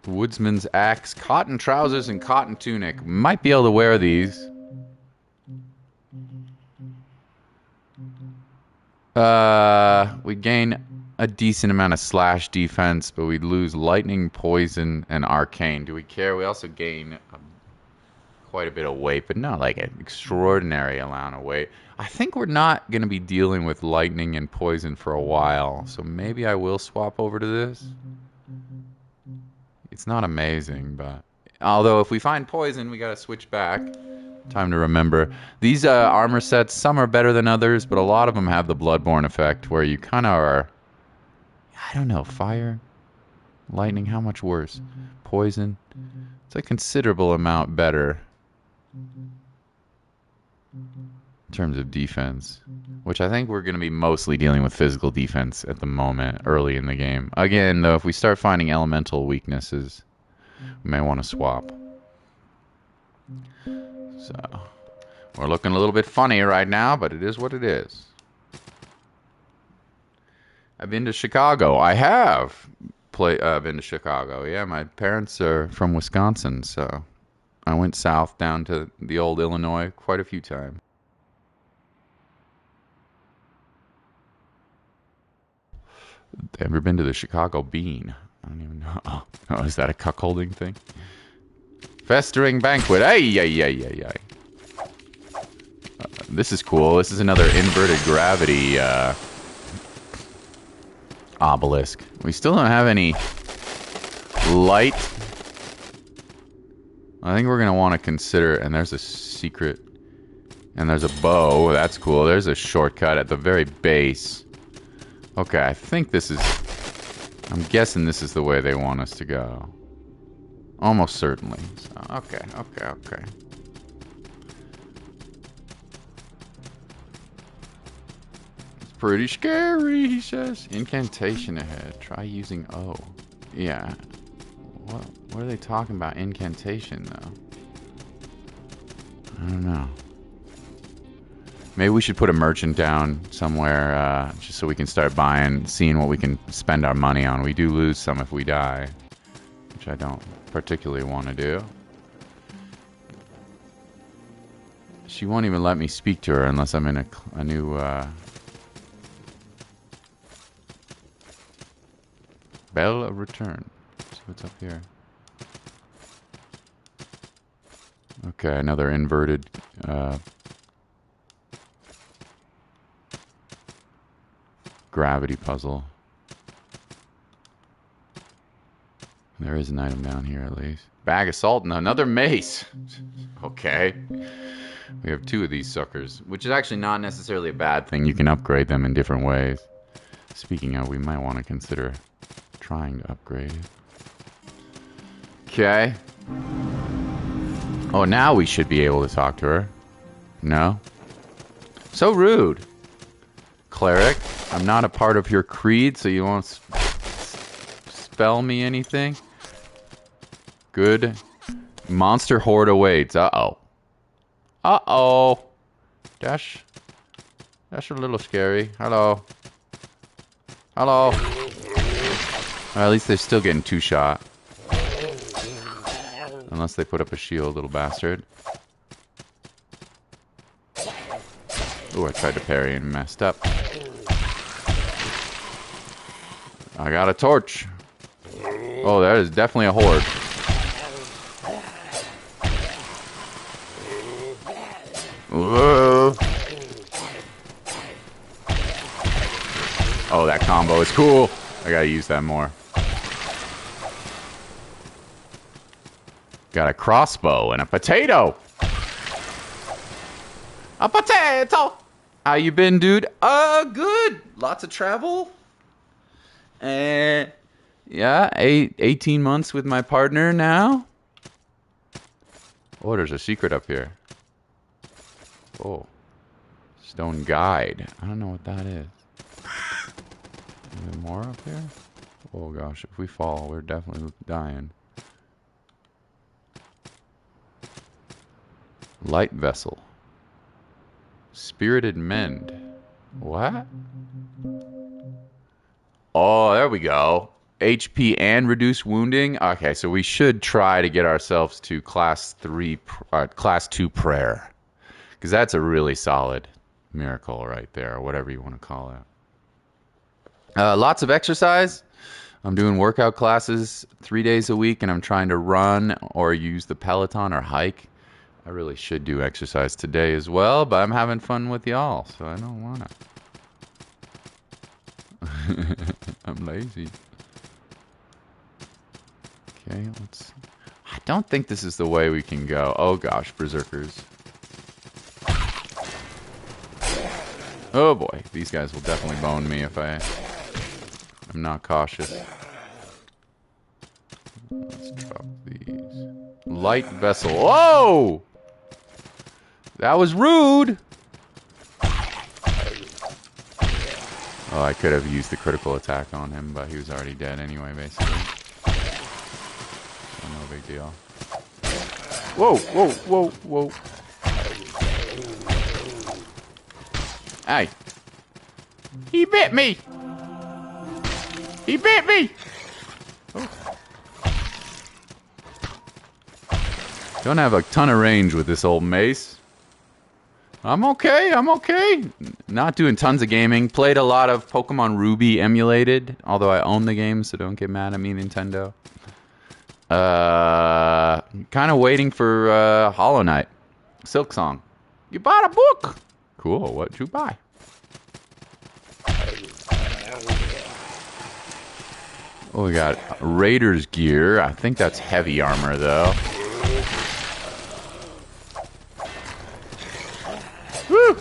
Woodsman's axe, cotton trousers, and cotton tunic. Might be able to wear these. We gain a decent amount of slash defense, but we lose lightning, poison, and arcane. Do we care? We also gain quite a bit of weight, but not like an extraordinary amount of weight. I think we're not going to be dealing with lightning and poison for a while, so maybe I will swap over to this. It's not amazing, but... Although, if we find poison, we got to switch back. Time to remember. These armor sets, some are better than others, but a lot of them have the Bloodborne effect, where you kind of are... I don't know, fire? Lightning, how much worse? Poison? It's a considerable amount better. In terms of defense. Which I think we're going to be mostly dealing with physical defense at the moment, early in the game. Again, though, if we start finding elemental weaknesses, we may want to swap. So, we're looking a little bit funny right now, but it is what it is. I've been to Chicago. I have been to Chicago. Yeah, my parents are from Wisconsin, so I went south down to the old Illinois quite a few times. Ever been to the Chicago Bean? I don't even know. Oh, is that a cuckolding thing? Festering Banquet. Ay, ay, ay, ay, ay. This is cool. This is another inverted gravity obelisk. We still don't have any light. I think we're going to want to consider... And there's a secret. And there's a bow. That's cool. There's a shortcut at the very base. Okay, I think this is... I'm guessing this is the way they want us to go. Almost certainly. So, okay. It's pretty scary, he says. Incantation ahead. Try using O. Yeah. What are they talking about? Incantation, though. I don't know. Maybe we should put a merchant down somewhere, just so we can start buying, seeing what we can spend our money on. We do lose some if we die, which I don't particularly want to do. She won't even let me speak to her unless I'm in a new... Bell of Return. Let's see what's up here. Okay, another inverted... gravity puzzle. There is an item down here at least. Bag of salt and another mace. Okay. We have two of these suckers, which is actually not necessarily a bad thing. You can upgrade them in different ways. Speaking of, we might want to consider trying to upgrade it. Okay. Oh, now we should be able to talk to her. No? So rude. Cleric, I'm not a part of your creed, so you won't spell me anything. Good. Monster horde awaits. Uh-oh. Uh-oh. That's a little scary. Hello. Hello. Or at least they're still getting 2-shot. Unless they put up a shield, little bastard. Oh, I tried to parry and messed up. I got a torch. Oh, that is definitely a horde. Whoa. Oh, that combo is cool. I gotta use that more. Got a crossbow and a potato. A potato. How you been, dude? Good. Lots of travel. Yeah, 18 months with my partner now. Oh, there's a secret up here. Oh. Stone guide. I don't know what that is. Is there more up here? Oh gosh, if we fall, we're definitely dying. Light vessel. Spirited mend. What? Oh, there we go. HP and reduce wounding. Okay, so we should try to get ourselves to class 2 prayer. Because that's a really solid miracle right there, or whatever you want to call it. Lots of exercise. I'm doing workout classes 3 days a week, and I'm trying to run or use the Peloton or hike. I really should do exercise today as well, but I'm having fun with y'all, so I don't want to. I'm lazy. Okay, let's... I don't think this is the way we can go. Oh gosh, berserkers. Oh boy, these guys will definitely bone me if I'm not cautious. Let's drop these. Light vessel. Whoa! That was rude! Oh, I could have used the critical attack on him, but he was already dead anyway, basically. So no big deal. Whoa, whoa, whoa, whoa. Hey. He bit me! He bit me! Oh. Don't have a ton of range with this old mace. I'm okay, I'm okay. Not doing tons of gaming. Played a lot of Pokemon Ruby emulated, although I own the game, so don't get mad at me, Nintendo. Kind of waiting for Hollow Knight. Silk Song. You bought a book! Cool, what'd you buy? Oh, we got Raiders gear. I think that's heavy armor, though. Woo!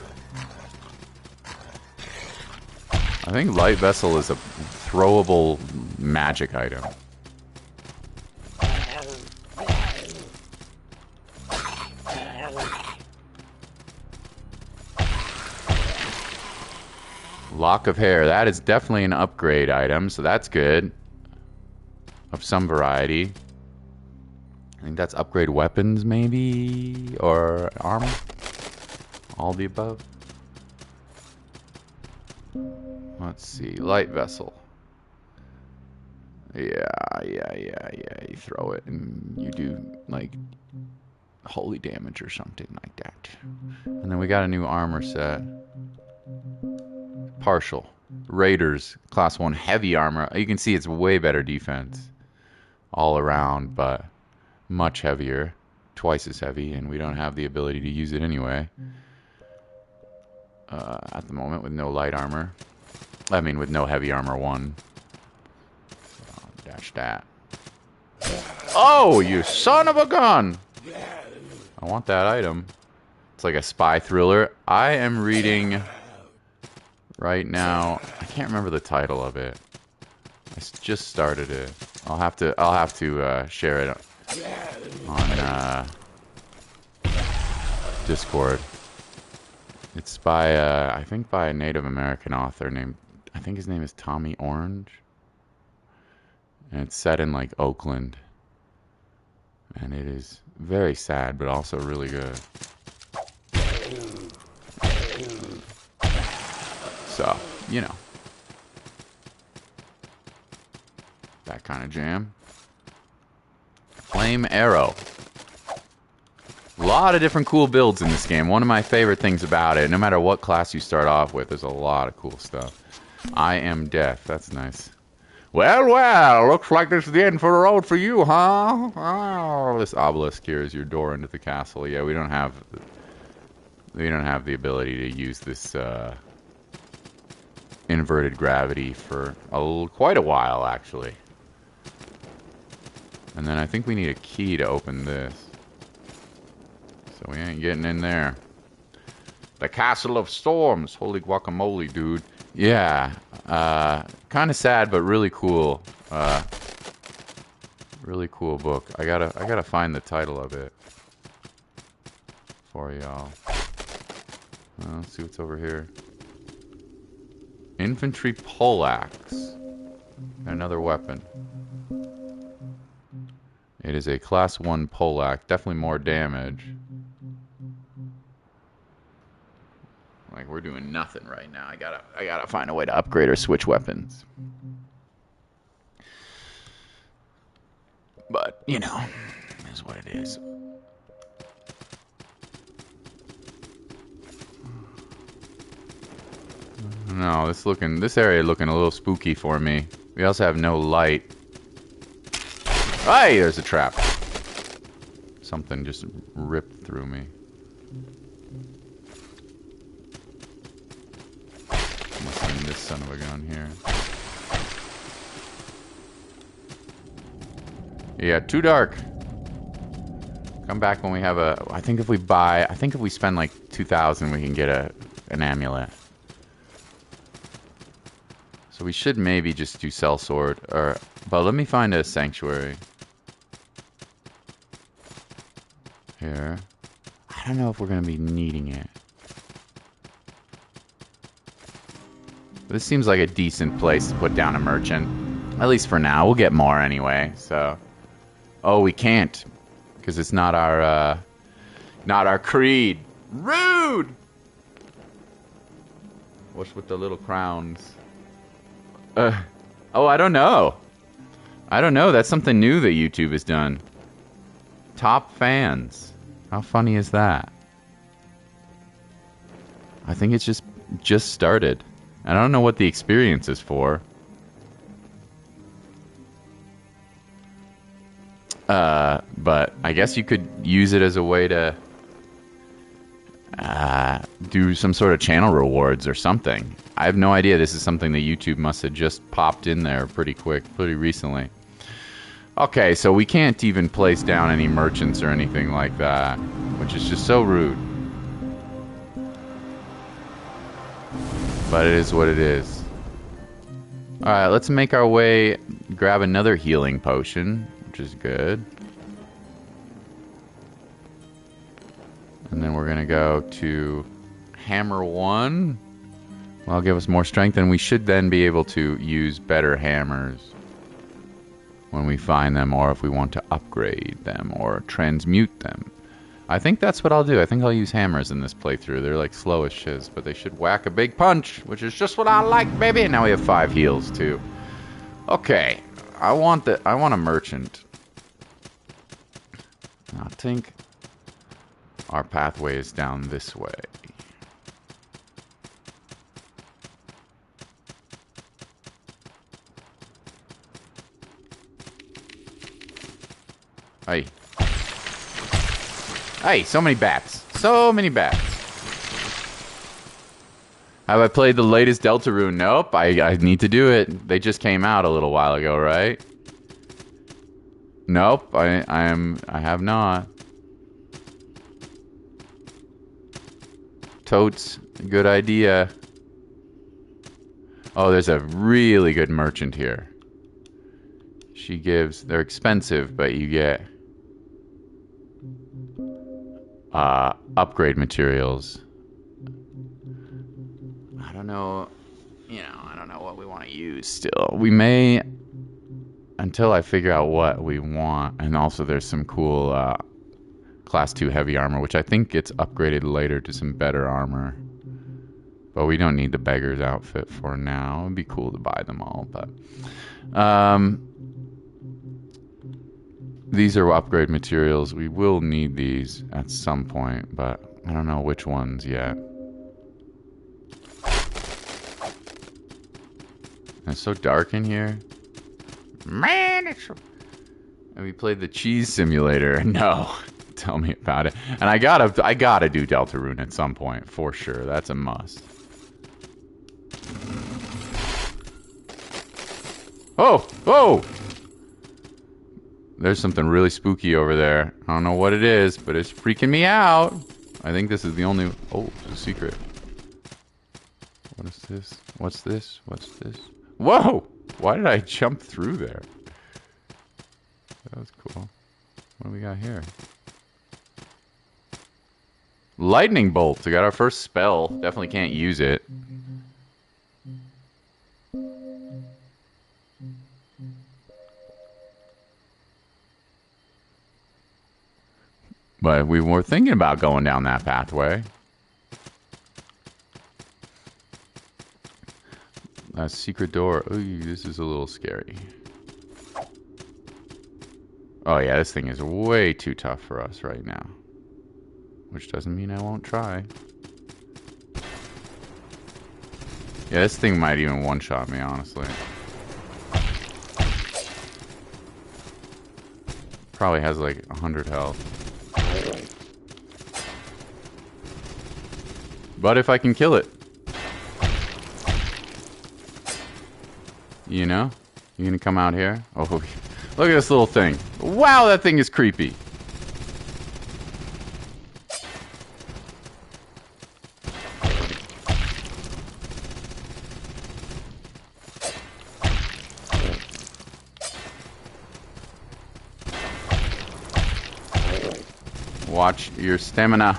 I think Light Vessel is a throwable magic item. Lock of hair. That is definitely an upgrade item, so that's good. Of some variety. I think that's upgrade weapons, maybe? Or armor? All the above. Let's see. Light vessel. Yeah. You throw it and you do, like, holy damage or something like that. And then we got a new armor set. Partial. Raiders. Class 1 heavy armor. You can see it's way better defense. All around, but much heavier. Twice as heavy, and we don't have the ability to use it anyway. At the moment, with no light armor. I mean, with no heavy armor 1. So, dash that. Oh, you son of a gun! I want that item. It's like a spy thriller. I am reading right now. I can't remember the title of it. I just started it. I'll have to share it on Discord. It's by I think by a Native American author named, I think his name is Tommy Orange, and it's set in like Oakland, and it is very sad but also really good. So, you know. That kind of jam. Flame Arrow. A lot of different cool builds in this game. One of my favorite things about it, no matter what class you start off with, there's a lot of cool stuff. I am Death. That's nice. Well, looks like this is the end for the road for you, huh? Oh, this obelisk here is your door into the castle. Yeah, we don't have the ability to use this inverted gravity for quite a while, actually. And then I think we need a key to open this. So we ain't getting in there. The Castle of Storms. Holy guacamole, dude. Yeah. Kind of sad, but really cool. Really cool book. I gotta find the title of it for y'all. Let's see what's over here. Infantry poleaxe. Another weapon. It is a class 1 poleaxe. Definitely more damage. Like, we're doing nothing right now. I gotta find a way to upgrade or switch weapons. But, you know, it is what it is. No, this area looking a little spooky for me. We also have no light. Hey, there's a trap. Something just ripped through me. Must have been this son of a gun here. Yeah, too dark. Come back when we have a... I think if we spend like 2,000, we can get an amulet. So we should maybe just do sellsword. But let me find a sanctuary. Here. I don't know if we're going to be needing it. This seems like a decent place to put down a merchant. At least for now. We'll get more anyway, so... Oh, we can't. Because it's not our creed. Rude! What's with the little crowns? Oh, I don't know. I don't know. That's something new that YouTube has done. Top fans. How funny is that? I think it's just started. I don't know what the experience is for. But I guess you could use it as a way to do some sort of channel rewards or something. I have no idea. This is something that YouTube must have just popped in there pretty recently. Okay, so we can't even place down any merchants or anything like that, which is just so rude. But it is what it is. Alright, let's make our way, grab another healing potion, which is good. And then we're going to go to Hammer 1. That'll give us more strength, and we should then be able to use better hammers when we find them, or if we want to upgrade them or transmute them. I think that's what I'll do. I think I'll use hammers in this playthrough. They're like slow as shiz, but they should whack a big punch, which is just what I like, baby. And now we have 5 heals too. Okay, I want a merchant. I think our pathway is down this way. Hey. Hey, so many bats. So many bats. Have I played the latest Deltarune? Nope, I need to do it. They just came out a little while ago, right? Nope, I have not. Totes, good idea. Oh, there's a really good merchant here. She gives, they're expensive, but you get upgrade materials. I don't know, I don't know what we want to use still. We may, until I figure out what we want. And also there's some cool class 2 heavy armor, which I think gets upgraded later to some better armor. But we don't need the beggar's outfit for now. It'd be cool to buy them all, but These are upgrade materials. We will need these at some point, but I don't know which ones yet. It's so dark in here. Man, it's... Have we played the cheese simulator? No. Tell me about it. And I gotta do Deltarune at some point, for sure. That's a must. Oh! Oh! There's something really spooky over there. I don't know what it is, but it's freaking me out. I think this is the only... Oh, it's a secret. What is this? What's this? What's this? Whoa! Why did I jump through there? That was cool. What do we got here? Lightning bolt. We got our first spell. Definitely can't use it. But we were thinking about going down that pathway. A secret door. Ooh, this is a little scary. Oh yeah, this thing is way too tough for us right now. Which doesn't mean I won't try. Yeah, this thing might even one-shot me, honestly. Probably has like 100 health. But if I can kill it. You know? You gonna come out here? Oh, look at this little thing. Wow, that thing is creepy. Watch your stamina.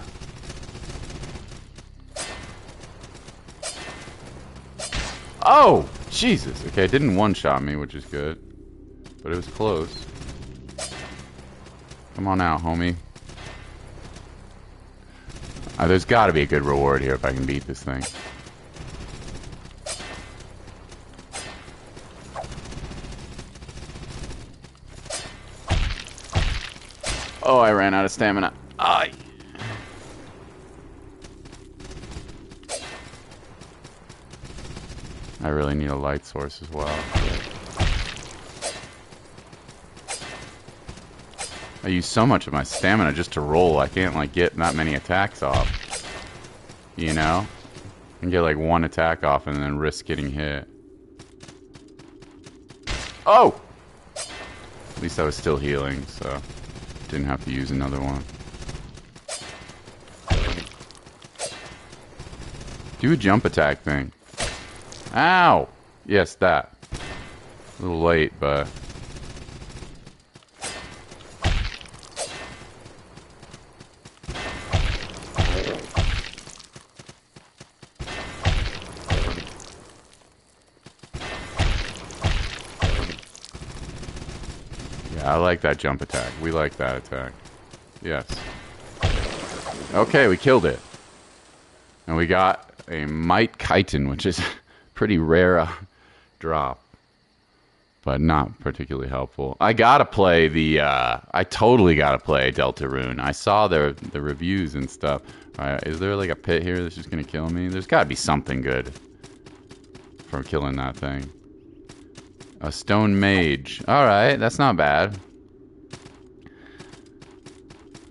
Oh! Jesus. Okay, it didn't one-shot me, which is good. But it was close. Come on out, homie. There's gotta be a good reward here if I can beat this thing. Oh, I ran out of stamina. Ay. I really need a light source as well. I use so much of my stamina just to roll. I can't like get that many attacks off. You know? I can get like one attack off and then risk getting hit. Oh! At least I was still healing, so didn't have to use another one. Do a jump attack thing. Ow! Yes, that. A little late, but... Yeah, I like that jump attack. We like that attack. Yes. Okay, we killed it. And we got a Might Chitin, which is... pretty rare drop, but not particularly helpful. I gotta play the, I totally gotta play Deltarune. I saw the reviews and stuff. Alright, is there like a pit here that's just gonna kill me? There's gotta be something good from killing that thing. A stone mage. Alright, that's not bad.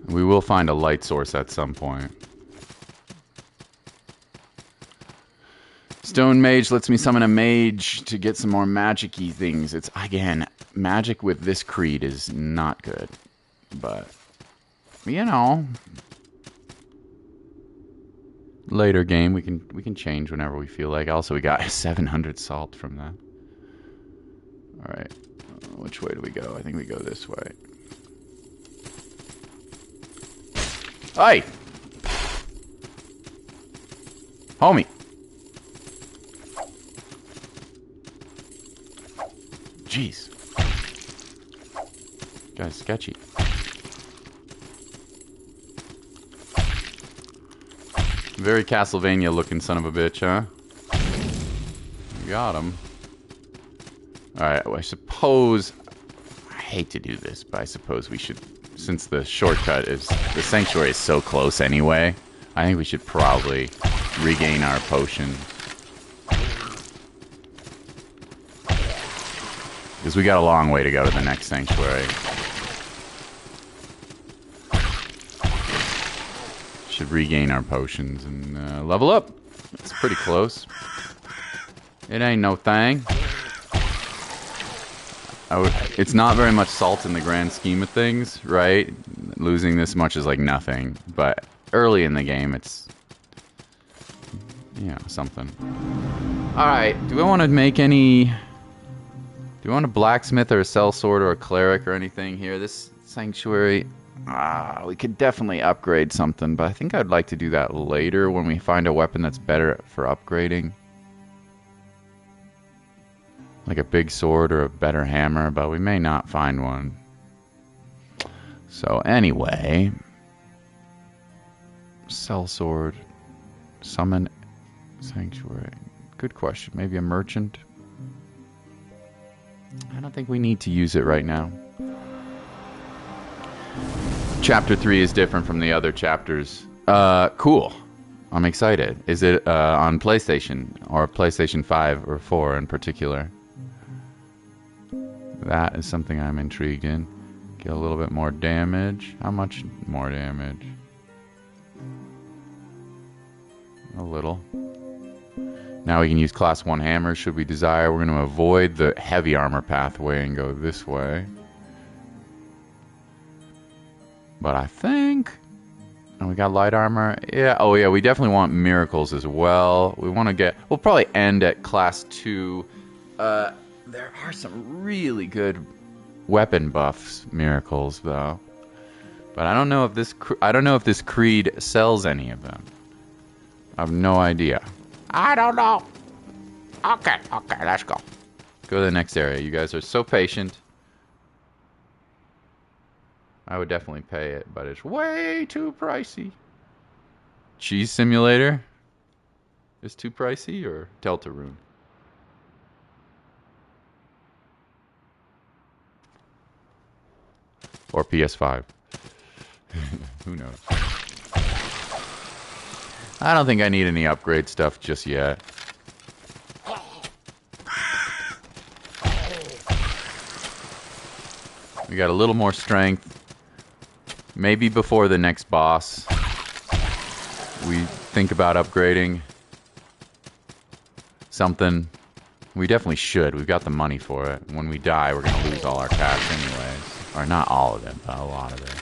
We will find a light source at some point. Stone Mage lets me summon a mage to get some more magic-y things. It's, again, magic with this creed is not good. But, you know. Later game, we can change whenever we feel like. Also, we got 700 salt from that. Alright. Which way do we go? I think we go this way. Hey! Homie! Jeez. Guy's sketchy. Very Castlevania looking son of a bitch, huh? Got him. Alright, well, I suppose... I hate to do this, but I suppose we should, since the shortcut is, the sanctuary is so close anyway, I think we should probably regain our potion. Because we got a long way to go to the next sanctuary. Should regain our potions and level up. It's pretty close. It ain't no thing. It's not very much salt in the grand scheme of things, right? Losing this much is like nothing. But early in the game, it's... yeah, something. Alright, do I want to make any... do you want a blacksmith or a sellsword or a cleric or anything here? This sanctuary... we could definitely upgrade something, but I think I'd like to do that later when we find a weapon that's better for upgrading. Like a big sword or a better hammer, but we may not find one. So anyway... sellsword. Summon sanctuary. Good question. Maybe a merchant? I don't think we need to use it right now. Chapter 3 is different from the other chapters. Cool. I'm excited. Is it on PlayStation or PlayStation 5 or 4 in particular? That is something I'm intrigued in. Get a little bit more damage. How much more damage? A little. Now we can use class 1 hammers should we desire. We're going to avoid the heavy armor pathway and go this way. But I think... and we got light armor. Yeah. Oh, yeah. We definitely want miracles as well. We want to get... we'll probably end at class 2. There are some really good weapon buffs miracles, though. But I don't know if this creed sells any of them. I have no idea. I don't know. Okay, let's go. Go to the next area. You guys are so patient. I would definitely pay it, but it's way too pricey. Cheese Simulator is too pricey, or Deltarune? Or PS5. Who knows? I don't think I need any upgrade stuff just yet. We got a little more strength. Maybe before the next boss, we think about upgrading something. We definitely should. We've got the money for it. When we die, we're going to lose all our cash anyways. Or not all of it, but a lot of it.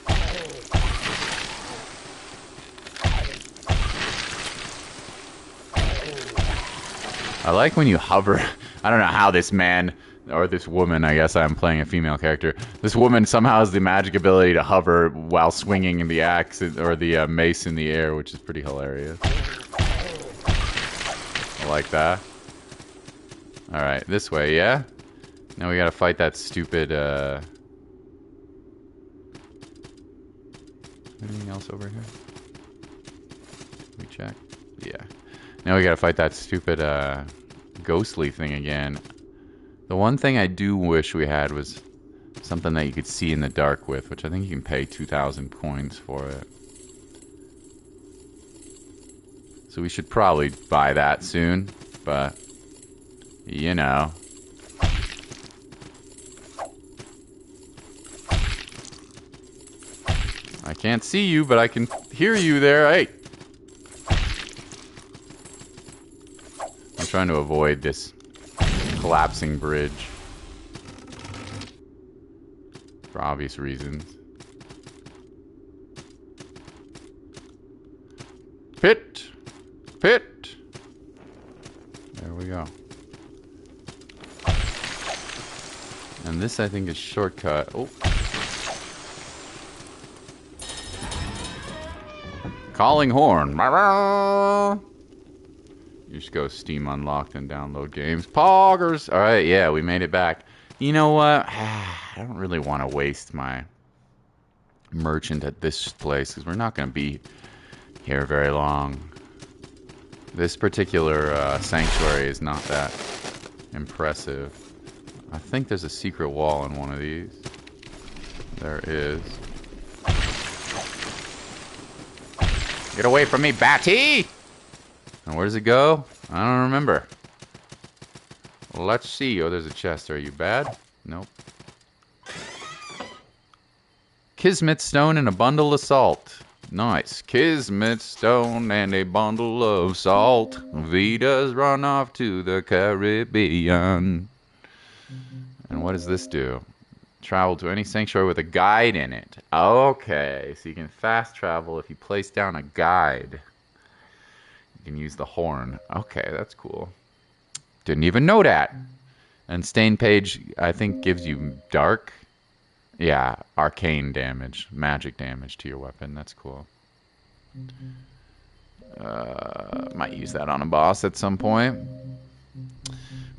I like when you hover. I don't know how this man, or this woman, I guess I'm playing a female character. This woman somehow has the magic ability to hover while swinging the axe or the mace in the air, which is pretty hilarious. I like that. Alright, this way, yeah? Now we gotta fight that stupid, anything else over here? Let me check. Yeah. Now we gotta fight that stupid, ghostly thing again. The one thing I do wish we had was something that you could see in the dark with, which I think you can pay 2,000 coins for it. So we should probably buy that soon, but, you know. I can't see you, but I can hear you there. Hey! I'm trying to avoid this collapsing bridge. For obvious reasons. Pit! Pit! There we go. And this, I think, is shortcut. Oh. Calling horn. You just go Steam Unlocked and download games. Poggers! Alright, yeah, we made it back. You know what? I don't really want to waste my merchant at this place, because we're not going to be here very long. This particular sanctuary is not that impressive. I think there's a secret wall in one of these. There is. Get away from me, Batty! And where does it go? I don't remember. Let's see. Oh, there's a chest. Are you bad? Nope. Kismet stone and a bundle of salt. Nice. Kismet stone and a bundle of salt. Vitas run off to the Caribbean. And what does this do? Travel to any sanctuary with a guide in it. Okay, so you can fast travel if you place down a guide. You can use the horn. Okay, that's cool. Didn't even know that. And Stain Page, I think, gives you dark. Yeah, arcane damage, magic damage to your weapon. That's cool. Might use that on a boss at some point.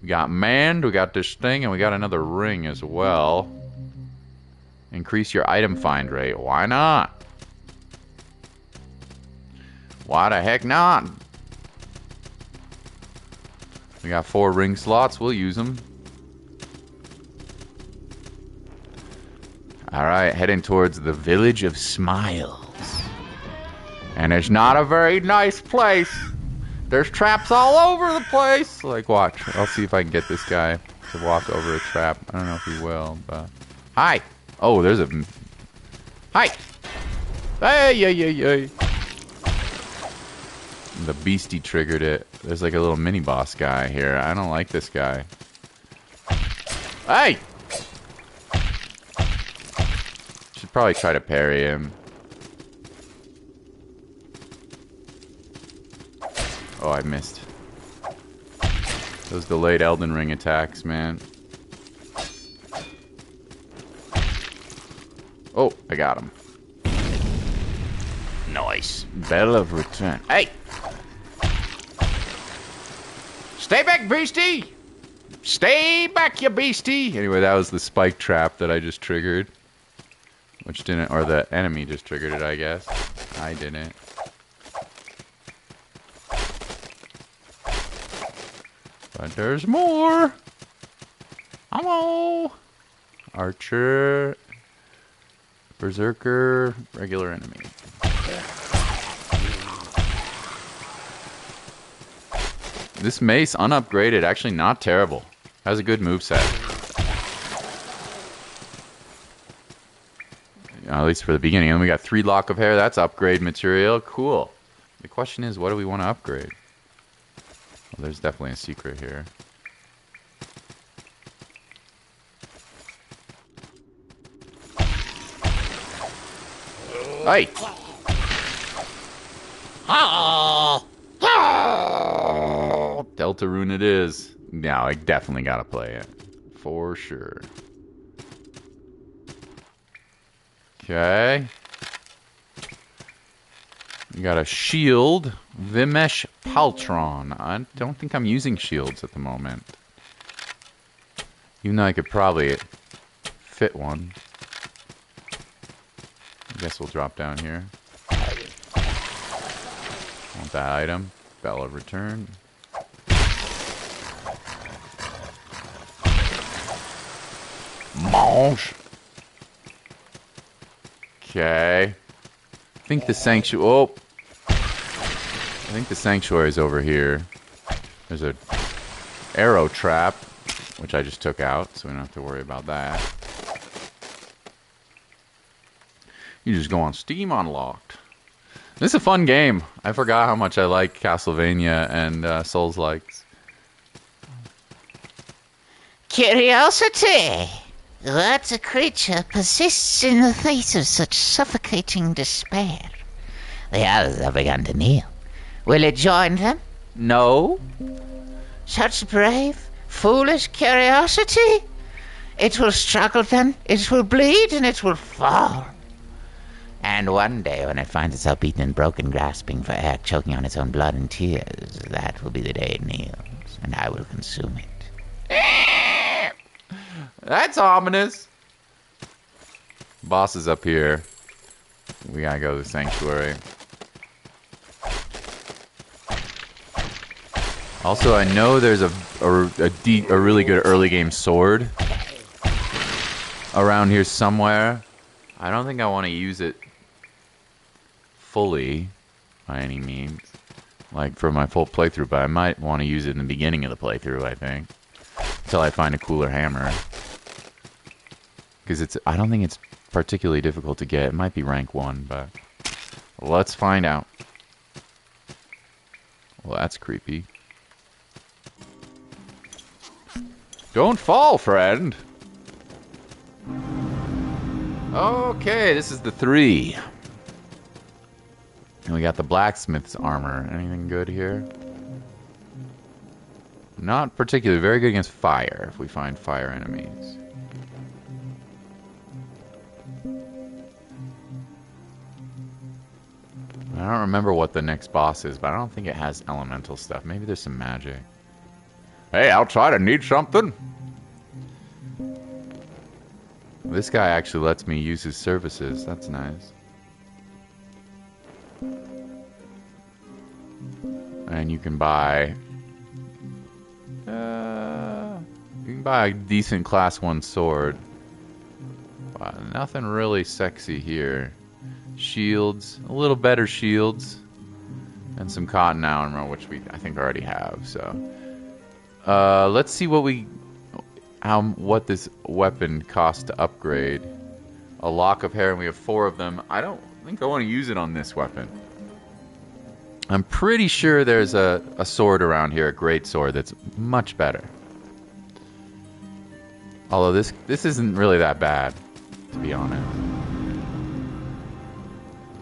We got Mand, we got this thing, and we got another ring as well. Increase your item find rate. Why not? Why the heck not? We got 4 ring slots. We'll use them. Alright, heading towards the Village of Smiles. And it's not a very nice place. There's traps all over the place. Like, watch. I'll see if I can get this guy to walk over a trap. I don't know if he will, but... Hi! Oh, there's a... Hi! Hey, yay, yay, yay. The beastie triggered it. There's like a little mini-boss guy here. I don't like this guy. Hey! Should probably try to parry him. Oh, I missed. Those delayed Elden Ring attacks, man. Oh, I got him. Nice. Bell of Return. Hey! Stay back, beastie! Stay back, you beastie! Anyway, that was the spike trap that I just triggered. Which didn't, or the enemy just triggered it, I guess. I didn't. But there's more! Hello! Archer. Berserker. Regular enemy. This mace, unupgraded, actually not terrible. Has a good moveset. At least for the beginning. And we got 3 lock of hair. That's upgrade material. Cool. The question is, what do we want to upgrade? Well, there's definitely a secret here. Hey! Deltarune it is. Now, I definitely gotta play it. For sure. Okay. You got a shield. Vimesh Paltron. I don't think I'm using shields at the moment. Even though I could probably fit one. I guess we'll drop down here. Want that item. Bell of Return. Mange. Okay. I think the sanctuary. Oh, I think the sanctuary is over here. There's a arrow trap, which I just took out, so we don't have to worry about that. You just go on Steam Unlocked. This is a fun game. I forgot how much I like Castlevania and Souls-likes. Curiosity! What a creature persists in the face of such suffocating despair. The others have begun to kneel. Will it join them? No. Such brave, foolish curiosity? It will struggle then, it will bleed, and it will fall. And one day, when it finds itself beaten and broken, grasping for air, choking on its own blood and tears, that will be the day it kneels, and I will consume it. That's ominous. Boss is up here. We gotta go to the sanctuary. Also, I know there's a really good early game sword around here somewhere. I don't think I want to use it fully by any means, like for my full playthrough, but I might want to use it in the beginning of the playthrough, I think, until I find a cooler hammer. Because I don't think it's particularly difficult to get. It might be rank 1, but let's find out. Well, that's creepy. Don't fall, friend. Okay, this is the 3. And we got the blacksmith's armor. Anything good here? Not particularly. Very good against fire, if we find fire enemies. I don't remember what the next boss is, but I don't think it has elemental stuff. Maybe there's some magic. Hey, outside, I need something. This guy actually lets me use his services. That's nice. And you can buy... you can buy a decent class 1 sword. But nothing really sexy here. Shields. A little better shields. And some cotton armor, which we, I think, already have, so... let's see what this weapon costs to upgrade. A lock of hair, and we have 4 of them. I don't think I want to use it on this weapon. I'm pretty sure there's a sword around here, a great sword, that's much better. Although this isn't really that bad, to be honest.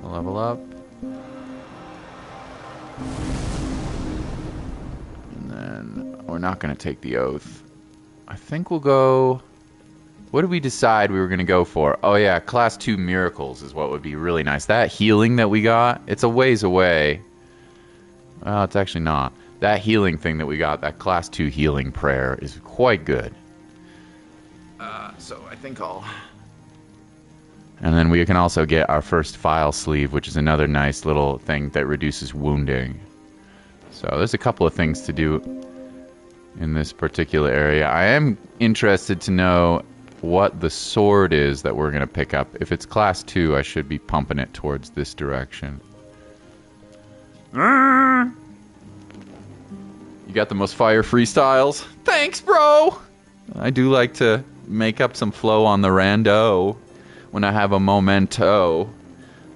Level up. And then we're not going to take the oath. I think we'll go... What did we decide we were going to go for? Oh yeah, class 2 miracles is what would be really nice. That healing that we got, it's a ways away. Well, it's actually not. That healing thing that we got, that class 2 healing prayer, is quite good. So I think I'll... And then we can also get our first file sleeve, which is another nice little thing that reduces wounding. So there's a couple of things to do in this particular area. I am interested to know what the sword is that we're going to pick up. If it's class 2, I should be pumping it towards this direction. You got the most fire freestyles? Thanks, bro! I do like to make up some flow on the rando when I have a momento.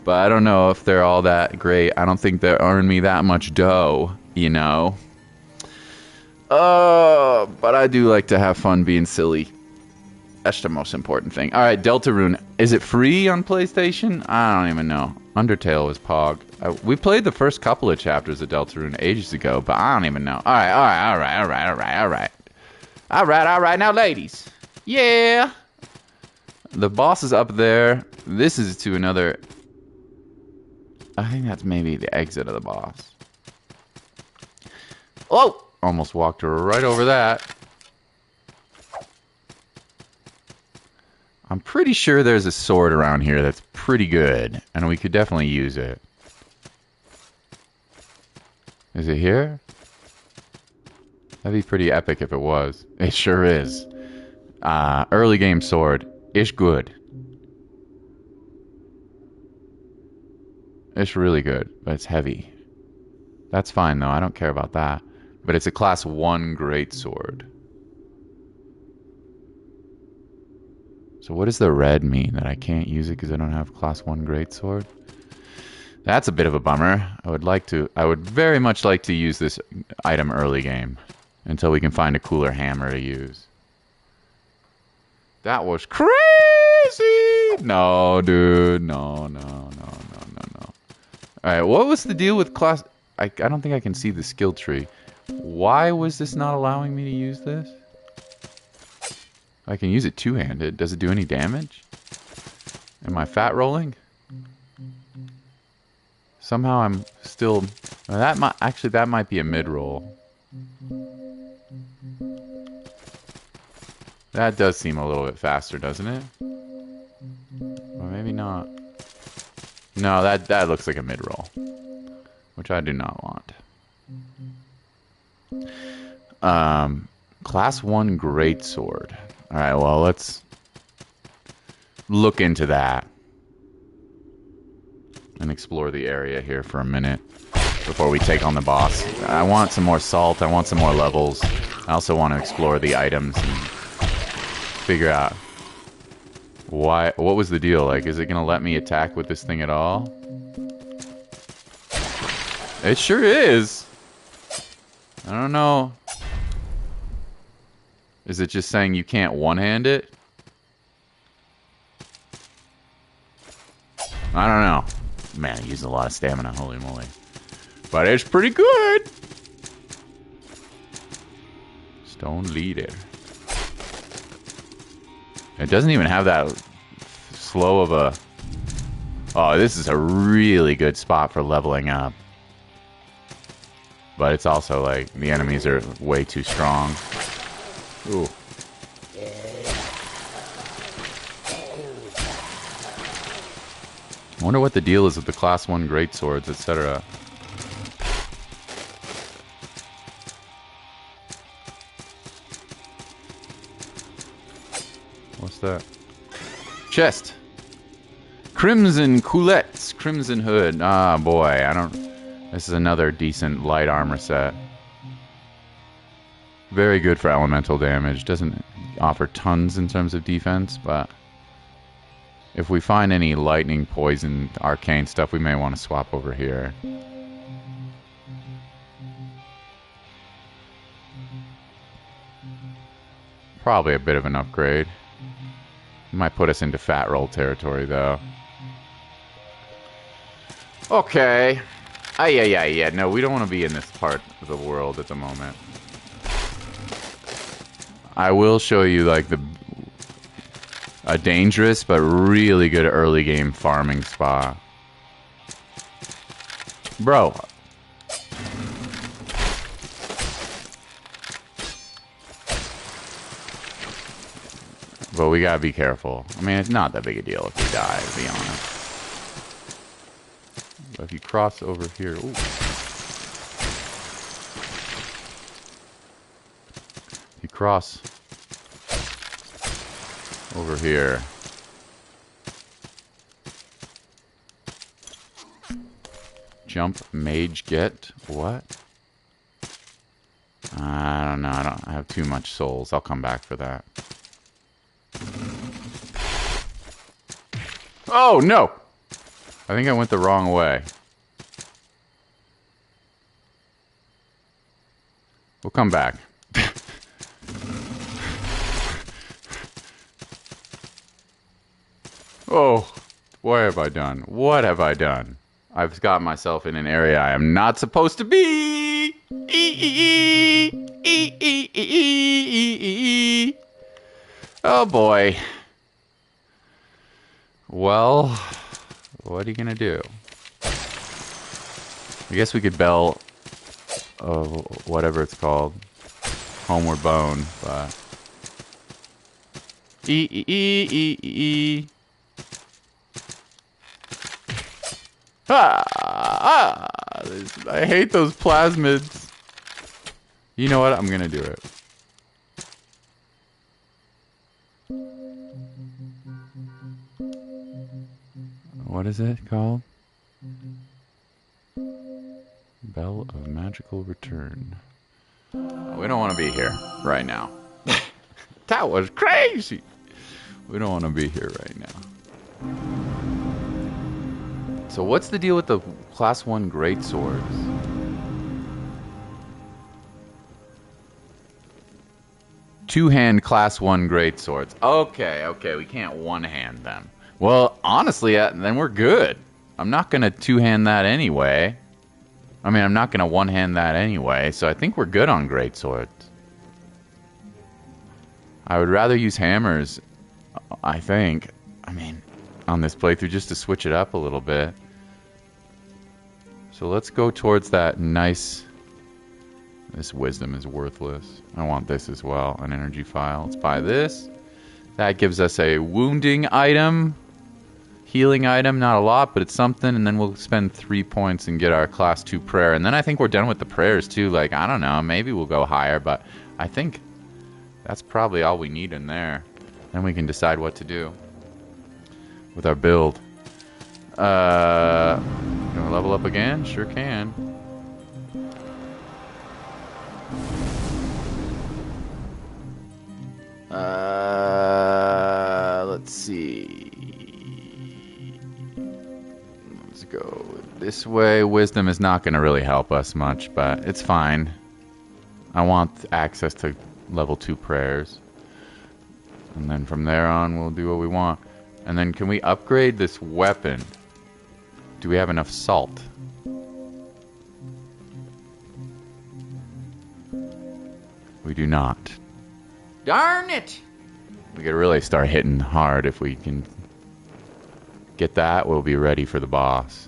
But I don't know if they're all that great. I don't think they earn me that much dough, you know? But I do like to have fun being silly. That's the most important thing. Alright, Deltarune. Is it free on PlayStation? I don't even know. Undertale was Pog. We played the first couple of chapters of Deltarune ages ago, but I don't even know. Alright. Now, ladies. Yeah. The boss is up there. This is to another... I think that's maybe the exit of the boss. Oh! Almost walked right over that. I'm pretty sure there's a sword around here that's pretty good, and we could definitely use it. Is it here? That'd be pretty epic if it was. It sure is. Early game sword. It's good. It's really good, but it's heavy. That's fine, though. I don't care about that. But it's a class 1 great sword. So what does the red mean? That I can't use it because I don't have class 1 great sword? That's a bit of a bummer. I would very much like to use this item early game until we can find a cooler hammer to use. That was crazy! No, dude. No. Alright, what was the deal with class... I don't think I can see the skill tree. Why was this not allowing me to use this? I can use it two-handed. Does it do any damage? Am I fat rolling? Somehow I'm still... that might be a mid-roll. That does seem a little bit faster, doesn't it? Or maybe not. No, that looks like a mid-roll. Which I do not want. Class 1 greatsword. Alright, well, let's look into that. and explore the area here for a minute before we take on the boss. I want some more salt. I want some more levels. I also want to explore the items and figure out what was the deal. Like, is it going to let me attack with this thing at all? It sure is. I don't know. Is it just saying you can't one-hand it? I don't know. Man, I used a lot of stamina, holy moly. But it's pretty good. Stone leader. It doesn't even have that slow of a... Oh, this is a really good spot for leveling up. But it's also like the enemies are way too strong. Ooh. I wonder what the deal is with the class 1 greatswords, etc. What's that? Chest. Crimson culettes. Crimson hood. Ah, boy. I don't... This is another decent light armor set. Very good for elemental damage. Doesn't offer tons in terms of defense, but... If we find any lightning, poison, arcane stuff, we may want to swap over here. Probably a bit of an upgrade. Might put us into fat roll territory, though. Okay. Yeah. No, we don't want to be in this part of the world at the moment. I will show you, like, a dangerous but really good early game farming spot. Bro. But we gotta be careful. I mean, it's not that big a deal if we die, to be honest. But if you cross over here... Ooh. If you cross... over here. Jump, mage, get. What? I don't know. I don't have too much souls. I'll come back for that. Oh, no! I think I went the wrong way. We'll come back. Oh, what have I done? What have I done? I've got myself in an area I am not supposed to be. Oh boy. Well, what are you gonna do? I guess we could bell, whatever it's called, Homeward Bone, but I hate those plasmids. You know what? I'm gonna do it. What is it called? Bell of Magical Return. We don't want to be here right now. That was crazy. We don't want to be here right now. So what's the deal with the class 1 greatswords? Two-hand class 1 greatswords. Okay, we can't one-hand them. Well, honestly, then we're good. I'm not going to two-hand that anyway. I mean, I'm not going to one-hand that anyway, so I think we're good on greatswords. I would rather use hammers, I think. I mean, on this playthrough, just to switch it up a little bit. So let's go towards that nice... This wisdom is worthless. I want this as well, an energy file. Let's buy this. That gives us a wounding item. Healing item, not a lot, but it's something. And then we'll spend 3 points and get our class 2 prayer. And then I think we're done with the prayers too. Like, I don't know, maybe we'll go higher, but I think that's probably all we need in there. Then we can decide what to do with our build. Can we level up again? Sure can. Let's see. Let's go this way. Wisdom is not going to really help us much, but it's fine. I want access to level 2 prayers. And then from there on, we'll do what we want. And then can we upgrade this weapon? Do we have enough salt? We do not. Darn it! We could really start hitting hard if we can get that. We'll be ready for the boss.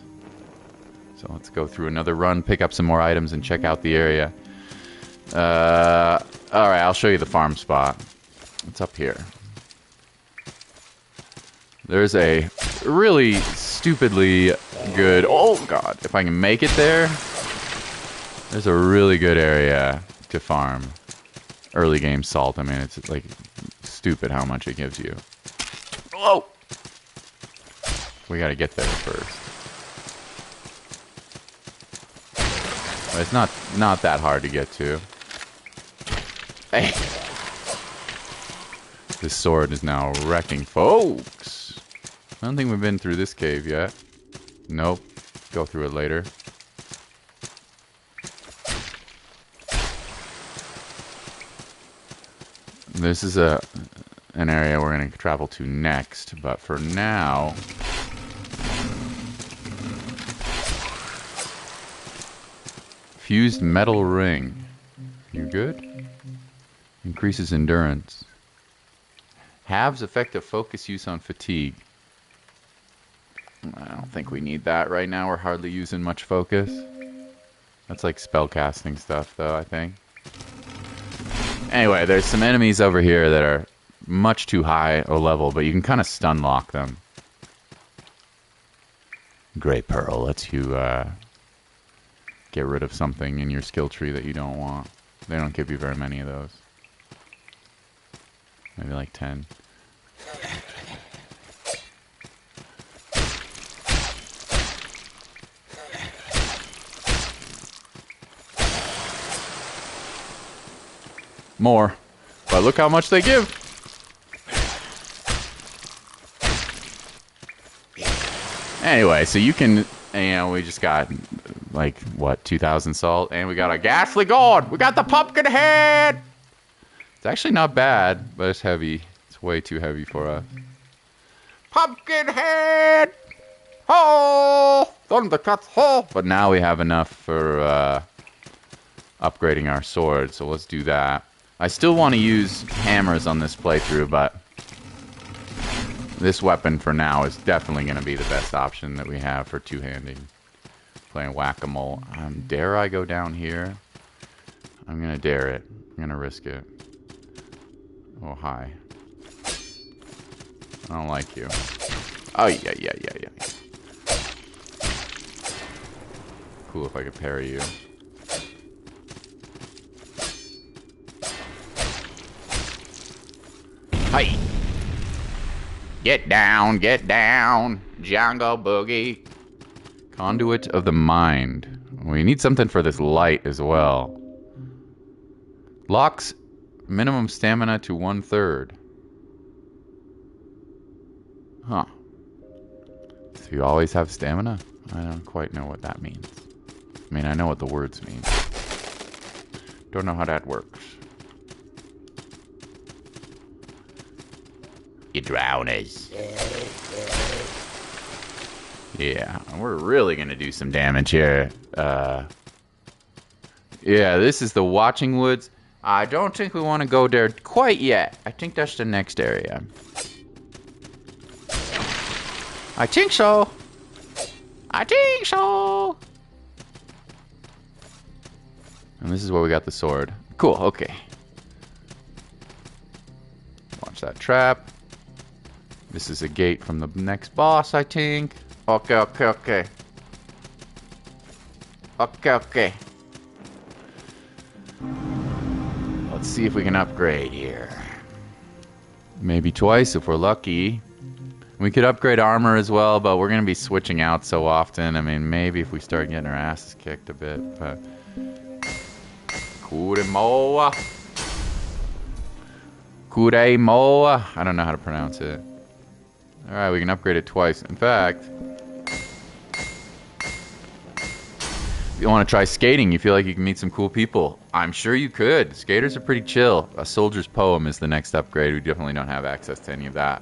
So let's go through another run, pick up some more items, and check out the area. Alright, I'll show you the farm spot. It's up here. There's a really stupidly good... Oh, God. If I can make it there, there's a really good area to farm. Early game salt. I mean, it's like stupid how much it gives you. Oh! We gotta get there first. But it's not that hard to get to. Hey! This sword is now wrecking folks. I don't think we've been through this cave yet. Nope. Go through it later. This is an area we're going to travel to next, but for now... Fused metal ring. You good? Increases endurance. Halves effective focus use on fatigue. I don't think we need that right now. We're hardly using much focus. That's like spellcasting stuff, though, I think. Anyway, there's some enemies over here that are much too high a level, but you can kind of stun lock them. Grey Pearl lets you get rid of something in your skill tree that you don't want. They don't give you very many of those. Maybe like 10. More. But look how much they give. Anyway, so you can, we just got, like, what, 2,000 salt? And we got a ghastly gourd. We got the pumpkin head. It's actually not bad, but it's heavy. It's way too heavy for us. Pumpkin head. Oh, thundercats. Oh. But now we have enough for upgrading our sword, so let's do that. I still want to use hammers on this playthrough, but this weapon for now is definitely going to be the best option that we have for two-handing. Playing whack-a-mole. Dare I go down here? I'm going to dare it. I'm going to risk it. Oh, hi. I don't like you. Oh, yeah. Cool if I could parry you. Hi! Get down, Jungle Boogie. Conduit of the Mind. We need something for this light as well. Locks minimum stamina to 1/3. Huh. So you always have stamina? I don't quite know what that means. I mean, I know what the words mean. Don't know how that works. You drowners. Yeah, we're really gonna do some damage here. Yeah, this is the Watching Woods. I don't think we want to go there quite yet. I think that's the next area. I think so. And this is where we got the sword. Cool, okay. Watch that trap. This is a gate from the next boss, I think. Okay. Let's see if we can upgrade here. Maybe twice if we're lucky. We could upgrade armor as well, but we're going to be switching out so often. I mean, maybe if we start getting our asses kicked a bit, but... Kuremoa. Kuremoa. I don't know how to pronounce it. Alright, we can upgrade it twice. In fact... If you want to try skating, you feel like you can meet some cool people. I'm sure you could. Skaters are pretty chill. A soldier's poem is the next upgrade. We definitely don't have access to any of that.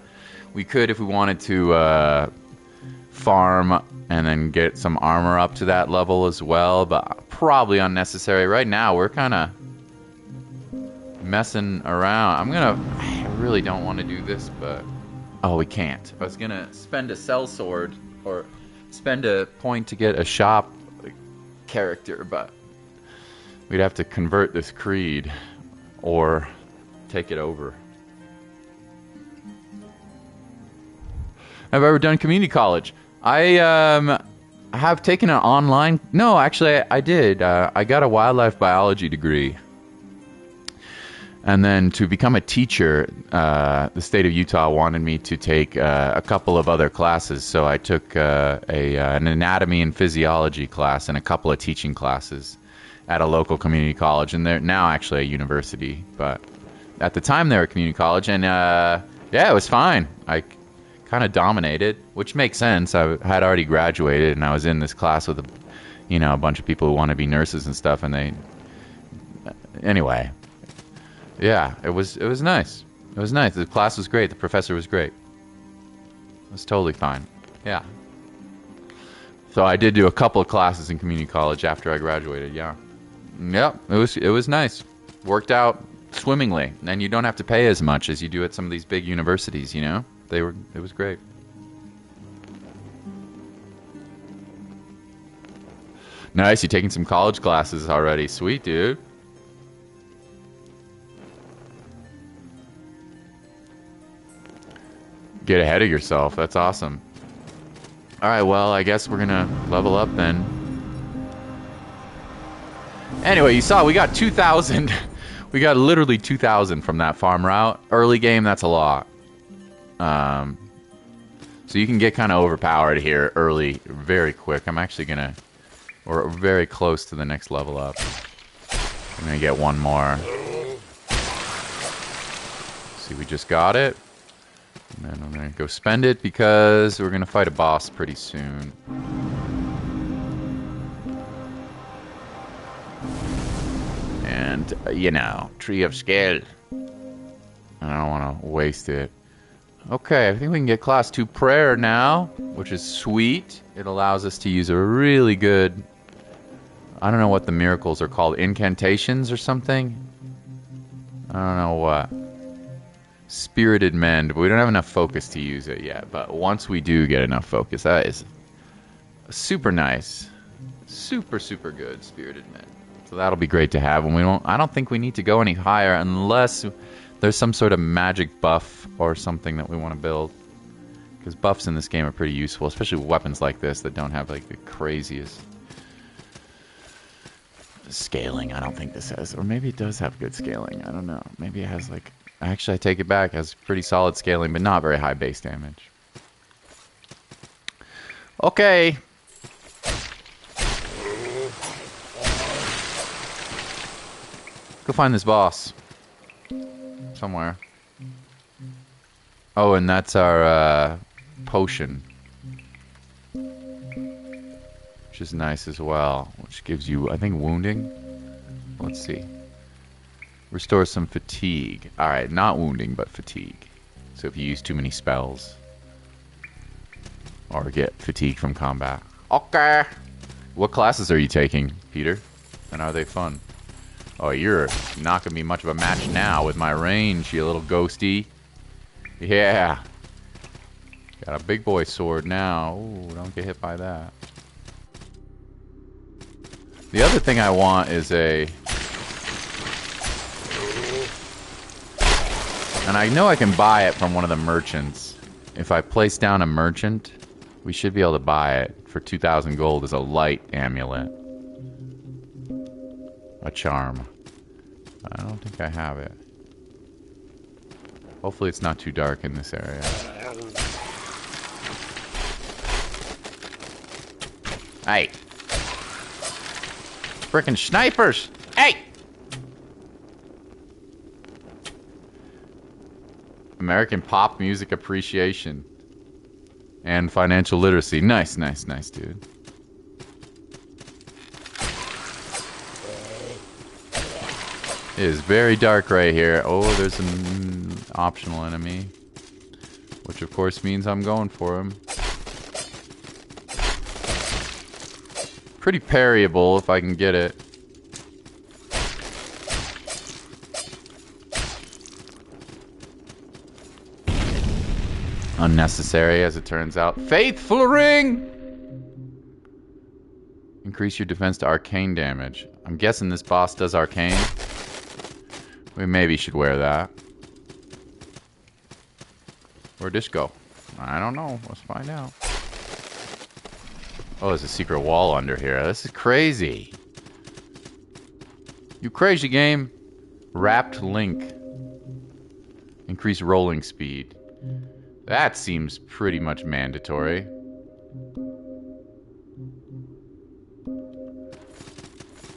We could, if we wanted to, farm and then get some armor up to that level as well, but probably unnecessary. Right now, we're kind of messing around. I really don't want to do this, but... Oh, we can't. I was going to spend a cell sword, or spend a point to get a shop character, but we'd have to convert this creed or take it over. Have I ever done community college? I have taken an online... No, actually, I did. I got a wildlife biology degree. And then to become a teacher, the state of Utah wanted me to take a couple of other classes. So I took an anatomy and physiology class and a couple of teaching classes at a local community college. And they're now actually a university. But at the time, they were a community college. And yeah, it was fine. I kind of dominated, which makes sense. I had already graduated, and I was in this class with a bunch of people who want to be nurses and stuff. And they... Anyway... Yeah, it was nice. It was nice. The class was great. The professor was great. It was totally fine. Yeah. So I did do a couple of classes in community college after I graduated. Yeah. Yep. It was nice. Worked out swimmingly, and you don't have to pay as much as you do at some of these big universities. You know, it was great. Nice. You're taking some college classes already. Sweet, dude. Get ahead of yourself. That's awesome. Alright, well, I guess we're gonna level up then. Anyway, you saw we got 2,000. We got literally 2,000 from that farm route. Early game, that's a lot. So you can get kind of overpowered here early, very quick. I'm actually gonna... We're very close to the next level up. I'm gonna get one more. See, we just got it. And then I'm going to go spend it because we're going to fight a boss pretty soon. And, Tree of Skill. I don't want to waste it. Okay, I think we can get Class 2 Prayer now, which is sweet. It allows us to use a really good... I don't know what the miracles are called. Incantations or something? I don't know what. Spirited Mend, but we don't have enough focus to use it yet. But once we do get enough focus, that is super nice. Super, super good, Spirited Mend. So that'll be great to have. And I don't think we need to go any higher unless there's some sort of magic buff or something that we want to build. Because buffs in this game are pretty useful, especially weapons like this that don't have like the craziest scaling. I don't think this has, or maybe it does have good scaling. I don't know. Maybe it has like... Actually, I take it back. It has pretty solid scaling, but not very high base damage. Okay. Go find this boss. Somewhere. Oh, and that's our potion. Which is nice as well. Which gives you, I think, wounding. Let's see. Restore some fatigue. Alright, not wounding, but fatigue. So if you use too many spells. Or get fatigue from combat. Okay. What classes are you taking, Peter? And are they fun? Oh, you're not going to be much of a match now with my range, you little ghosty. Yeah. Got a big boy sword now. Ooh, don't get hit by that. The other thing I want is a... And I know I can buy it from one of the merchants. If I place down a merchant, we should be able to buy it for 2,000 gold as a light amulet. A charm. I don't think I have it. Hopefully it's not too dark in this area. Hey. Frickin' snipers. Hey! American pop music appreciation. And financial literacy. Nice, nice, nice, dude. It is very dark right here. Oh, there's an optional enemy. Which of course means I'm going for him. Pretty parryable if I can get it. Unnecessary, as it turns out. Faithful ring! Increase your defense to arcane damage. I'm guessing this boss does arcane. We maybe should wear that. Where'd this go? I don't know. Let's find out. Oh, there's a secret wall under here. This is crazy. You crazy game. Wrapped link. Increase rolling speed. That seems pretty much mandatory.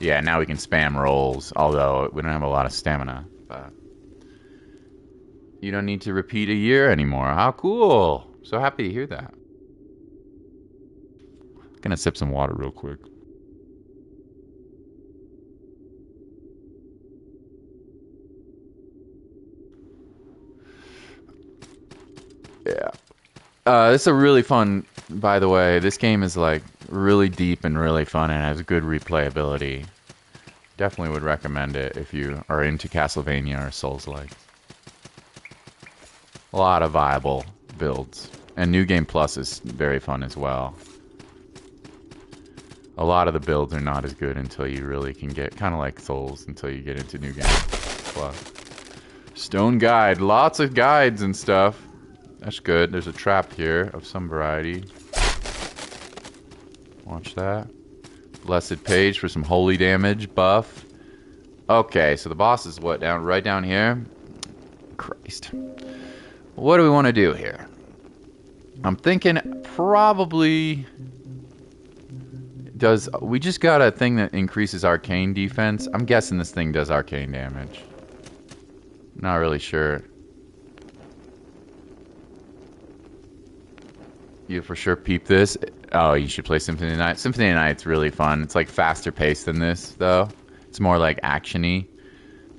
Yeah, now we can spam rolls, although we don't have a lot of stamina. But you don't need to repeat a year anymore. How cool. So happy to hear that. Gonna sip some water real quick. Yeah. This is a really fun, by the way. This game is like really deep and really fun and has good replayability. Definitely would recommend it if you are into Castlevania or Souls-like. A lot of viable builds. And New Game Plus is very fun as well. A lot of the builds are not as good until you really can get, kind of like Souls, until you get into New Game Plus. Stone Guide. Lots of guides and stuff. That's good. There's a trap here of some variety. Watch that. Blessed Page for some holy damage buff. Okay, so the boss is what, down right down here? Christ. What do we want to do here? I'm thinking probably does we just got a thing that increases arcane defense. I'm guessing this thing does arcane damage. Not really sure. You for sure peep this. Oh, you should play Symphony of the Night. Symphony of the Night's really fun. It's like faster paced than this, though. It's more like action-y.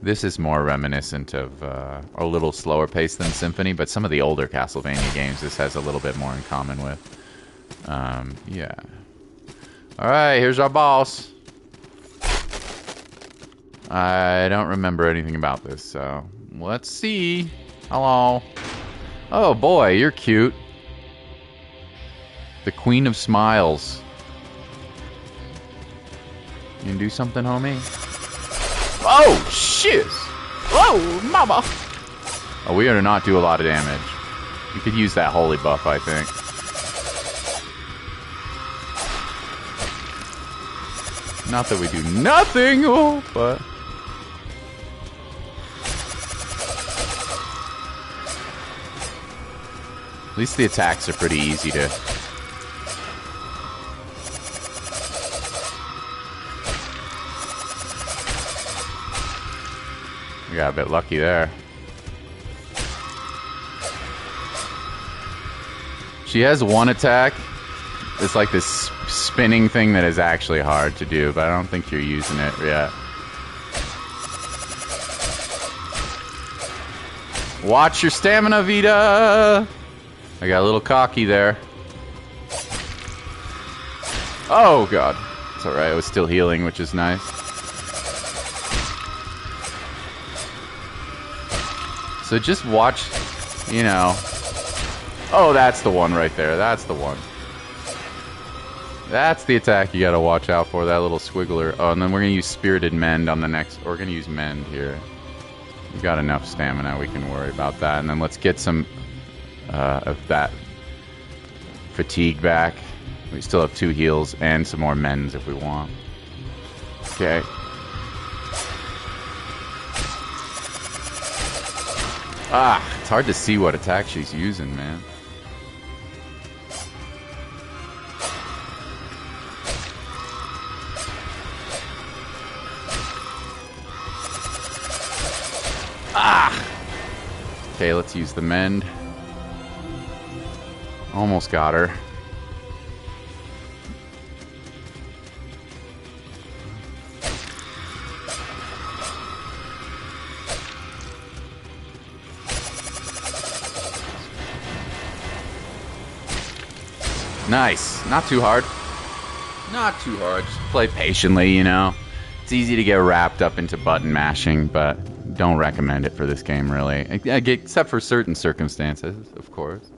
This is more reminiscent of a little slower paced than Symphony, but some of the older Castlevania games this has a little bit more in common with. Yeah. Alright, here's our boss. I don't remember anything about this, so let's see. Hello. Oh boy, you're cute. The Queen of Smiles. You can do something, homie? Oh, shiz! Oh, mama! Oh, we are to not do a lot of damage. You could use that holy buff, I think. Not that we do nothing, oh, but... At least the attacks are pretty easy to... We got a bit lucky there. She has one attack. It's like this spinning thing that is actually hard to do, but I don't think you're using it yet. Watch your stamina, Vita! I got a little cocky there. Oh, God. It's alright, it was still healing, which is nice. So just watch, you know. Oh, that's the one right there. That's the one. That's the attack you gotta watch out for, that little squiggler. Oh, and then we're gonna use Spirited Mend on the next. We're gonna use Mend here. We've got enough stamina, we can worry about that. And then let's get some of that fatigue back. We still have 2 heals and some more mends if we want. Okay. Ah, it's hard to see what attack she's using, man. Okay, let's use the mend. Almost got her. Nice. Not too hard. Not too hard. Just play patiently, you know. It's easy to get wrapped up into button mashing, but don't recommend it for this game, really. Except for certain circumstances, of course.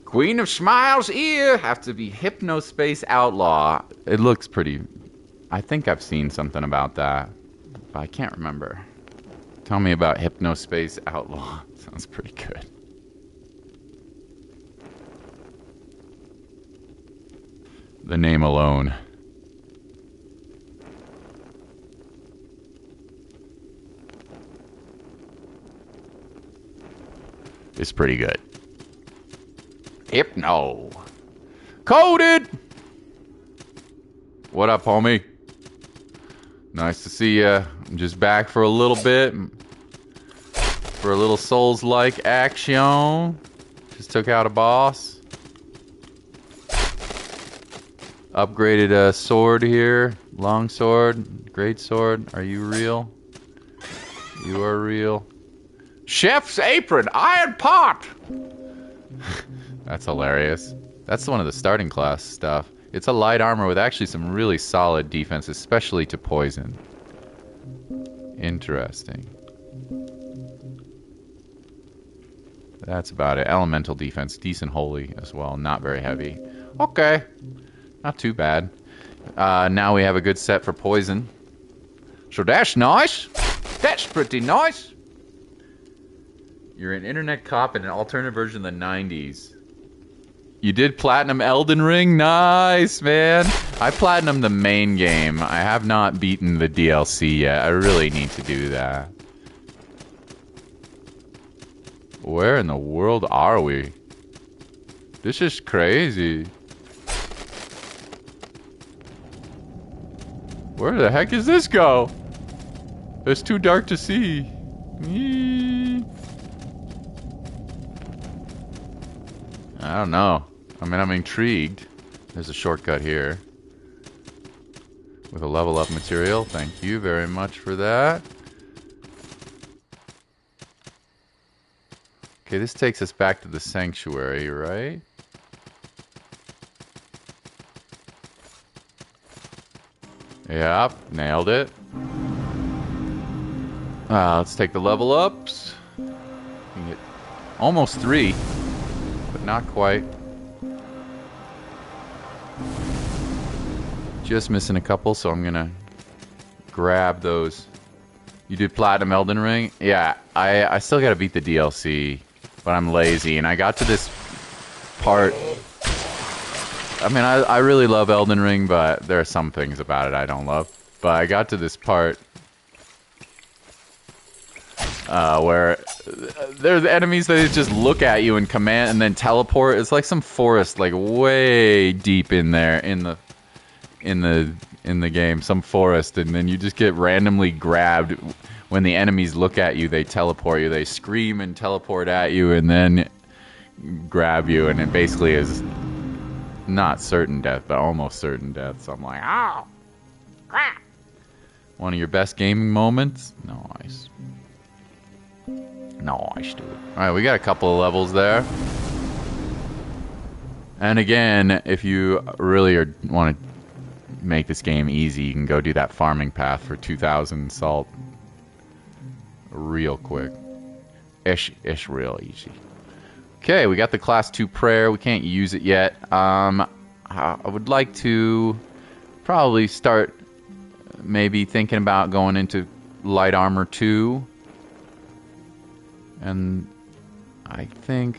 Queen of Smiles here. Have to be Hypnospace Outlaw. It looks pretty... I think I've seen something about that, but I can't remember. Tell me about Hypnospace Outlaw. Sounds pretty good. The name alone. Is pretty good. Hypno. Coded! What up, homie? Nice to see ya. I'm just back for a little bit. For a little Souls-like action. Just took out a boss. Upgraded a sword here. Long sword. Great sword. Are you real? You are real. Chef's apron. Iron pot. That's hilarious. That's one of the starting class stuff. It's a light armor with actually some really solid defense, especially to poison. Interesting. That's about it. Elemental defense. Decent holy as well. Not very heavy. Okay. Not too bad. Now we have a good set for poison. So that's nice. That's pretty nice. You're an internet cop in an alternate version of the 90s. You did platinum Elden Ring? Nice, man. I platinum the main game. I have not beaten the DLC yet. I really need to do that. Where in the world are we? This is crazy. Where the heck does this go? It's too dark to see. I don't know. I mean, I'm intrigued. There's a shortcut here. With a level up material. Thank you very much for that. Okay, this takes us back to the sanctuary, right? Yep, nailed it. Let's take the level ups. Can get almost 3, but not quite. Just missing a couple, so I'm gonna grab those. You did platinum Elden Ring? Yeah, I still gotta beat the DLC, but I'm lazy, and I got to this part. I mean, I really love Elden Ring, but there are some things about it I don't love. But I got to this part where there's enemies that just look at you and command and then teleport. It's like some forest, like way deep in there in the game, some forest, and then you just get randomly grabbed. When the enemies look at you, they teleport you. They scream and teleport at you, and then grab you, and it basically is. Not certain death, but almost certain death. So I'm like, ow! Crap! One of your best gaming moments? Nice. Nice, dude. Alright, we got a couple of levels there. And again, if you really want to make this game easy, you can go do that farming path for 2,000 salt. Real quick. Ish real easy. Okay, we got the class 2 prayer. We can't use it yet. I would like to probably start maybe thinking about going into light armor 2. And I think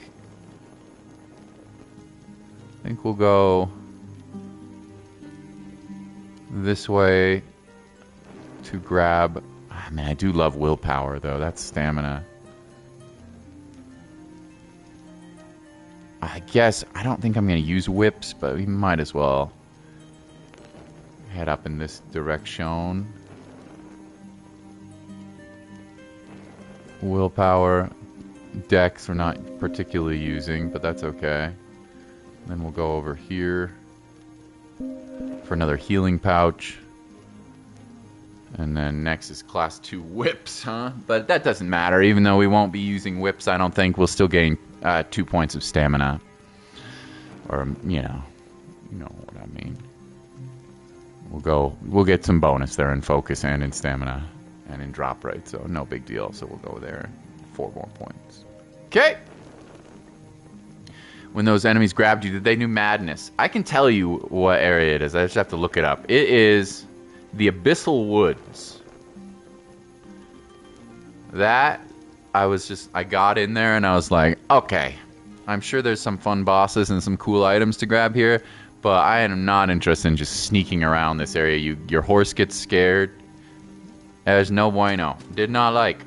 we'll go this way to grab... I mean, I do love willpower, though. That's stamina. I guess, I don't think I'm going to use whips, but we might as well head up in this direction. Willpower. Dex we're not particularly using, but that's okay. Then we'll go over here for another healing pouch. And then next is class 2 whips, huh? But that doesn't matter. Even though we won't be using whips, I don't think we'll still gain 2 points of stamina. Or, you know what I mean. We'll get some bonus there in focus and in stamina and in drop rate, so no big deal. So we'll go there. 4 more points. Okay. When those enemies grabbed you, did they do madness? I can tell you what area it is. I just have to look it up. It is the Abyssal Woods. That, I got in there and I was like, okay, I'm sure there's some fun bosses and some cool items to grab here, but I am not interested in just sneaking around this area. Your horse gets scared. There's no bueno. Did not like.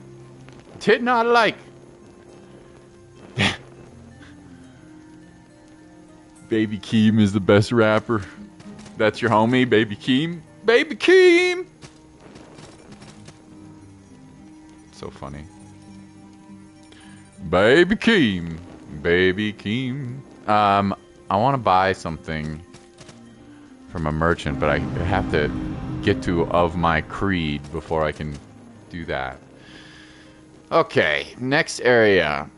Baby Keem is the best rapper. That's your homie, Baby Keem. Baby Keem! So funny. Baby Keem. Baby Keem. I want to buy something from a merchant, but I have to get to Of My Creed before I can do that. Okay, next area.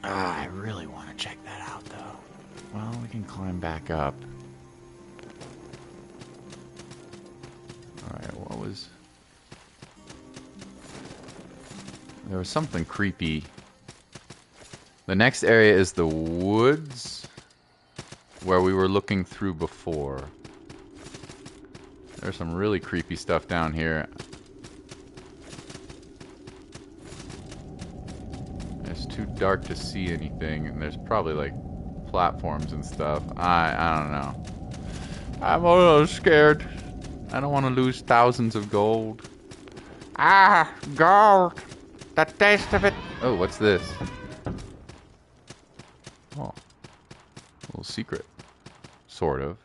I really want to check that out, though. Well, we can climb back up. Alright, what was... There was something creepy. The next area is the woods, where we were looking through before. There's some really creepy stuff down here. It's too dark to see anything, and there's probably like platforms and stuff. I don't know. I'm a little scared. I don't want to lose thousands of gold. Ah, gold. The taste of it. Oh, what's this? Oh, a little secret. Sort of.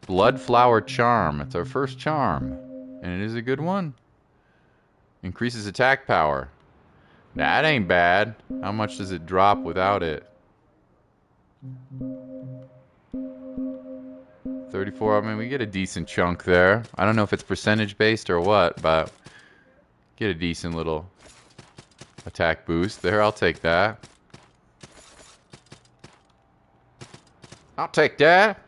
Bloodflower Charm. It's our first charm. And it is a good one. Increases attack power. That ain't bad. How much does it drop without it? 34. I mean, we get a decent chunk there. I don't know if it's percentage based or what, but get a decent little attack boost there. I'll take that. I'll take that.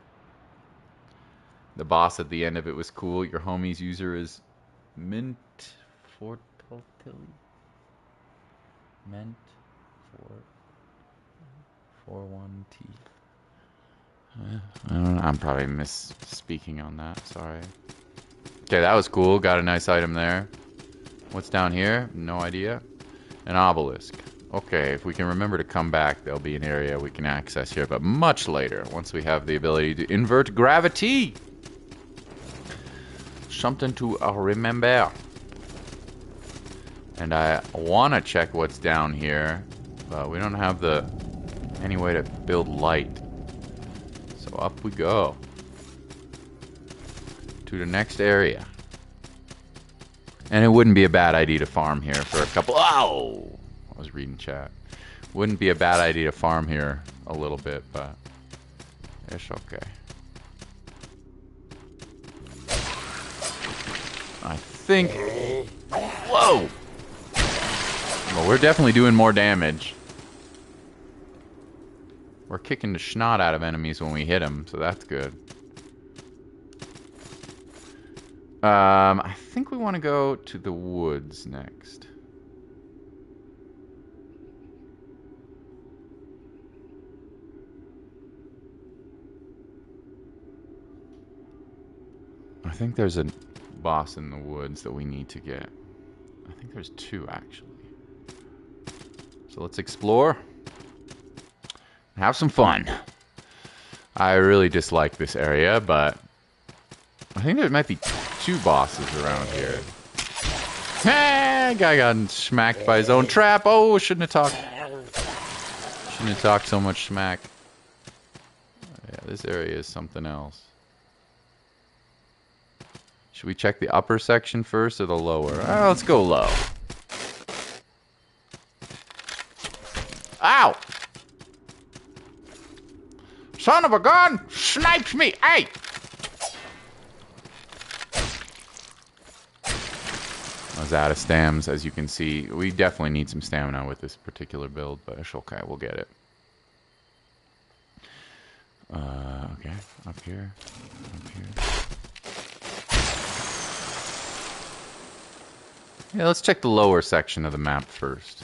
The boss at the end of it was cool. Your homie's user is Mint Fortilli. Mint 41T. I don't know. I'm probably misspeaking on that. Sorry. Okay, that was cool. Got a nice item there. What's down here? No idea. An obelisk. Okay, if we can remember to come back, there'll be an area we can access here, but much later, once we have the ability to invert gravity. Something to remember. And I want to check what's down here, but we don't have any way to build light. So up we go. To the next area. And it wouldn't be a bad idea to farm here for a couple... Oh! I was reading chat. Wouldn't be a bad idea to farm here a little bit, but it's okay. I think... Whoa! Well, we're definitely doing more damage. We're kicking the snot out of enemies when we hit them, so that's good. I think we want to go to the woods next. I think there's a boss in the woods that we need to get. I think there's two, actually. So let's explore. Have some fun. I really dislike this area, but I think there might be two bosses around here. Hey, guy got smacked by his own trap. Oh, shouldn't have talked. Shouldn't have talked so much smack. Yeah, this area is something else. Should we check the upper section first or the lower? Let's go low. Ow! Son of a gun! Sniped me! Hey! I was out of stams, as you can see. We definitely need some stamina with this particular build, but it's okay, we'll get it. Okay, up here. Yeah, let's check the lower section of the map first.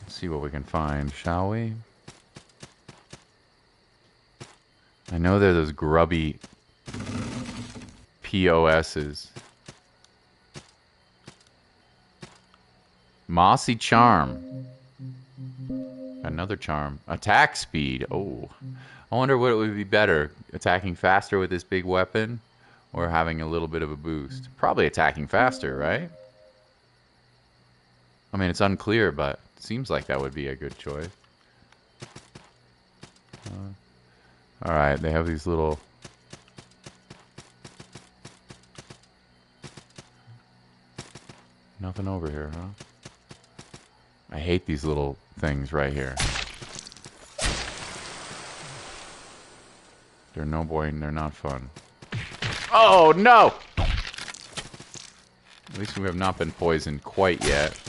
Let's see what we can find, shall we? I know they're those grubby POSs. Mossy Charm. Another charm. Attack speed. Oh. I wonder what it would be better. Attacking faster with this big weapon or having a little bit of a boost. Probably attacking faster, right? I mean, it's unclear, but it seems like that would be a good choice. Alright, they have these little... Nothing over here, huh? I hate these little things right here. They're no boy and they're not fun. Oh, no! At least we have not been poisoned quite yet.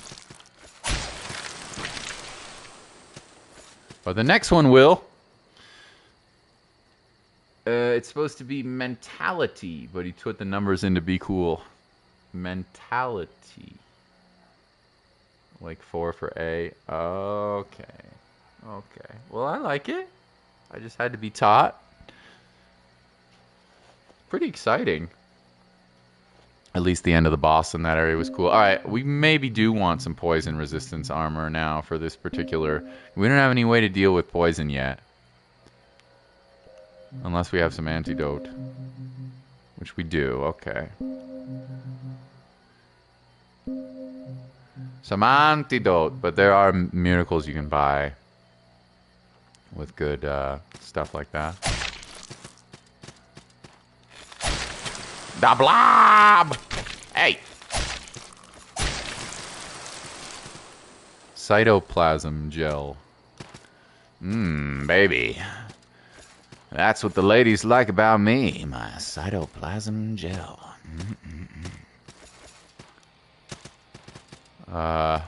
But the next one will. It's supposed to be mentality, but he put the numbers in to be cool. Mentality. Like 4 for A. Okay. Okay. Well, I like it. I just had to be taught. Pretty exciting. At least the end of the boss in that area was cool. Alright, we maybe do want some poison resistance armor now for this particular... We don't have any way to deal with poison yet. Unless we have some antidote. Which we do, okay. Some antidote, but there are miracles you can buy with good stuff like that. The blob! Hey! Cytoplasm gel. Baby. That's what the ladies like about me, my cytoplasm gel. Alright,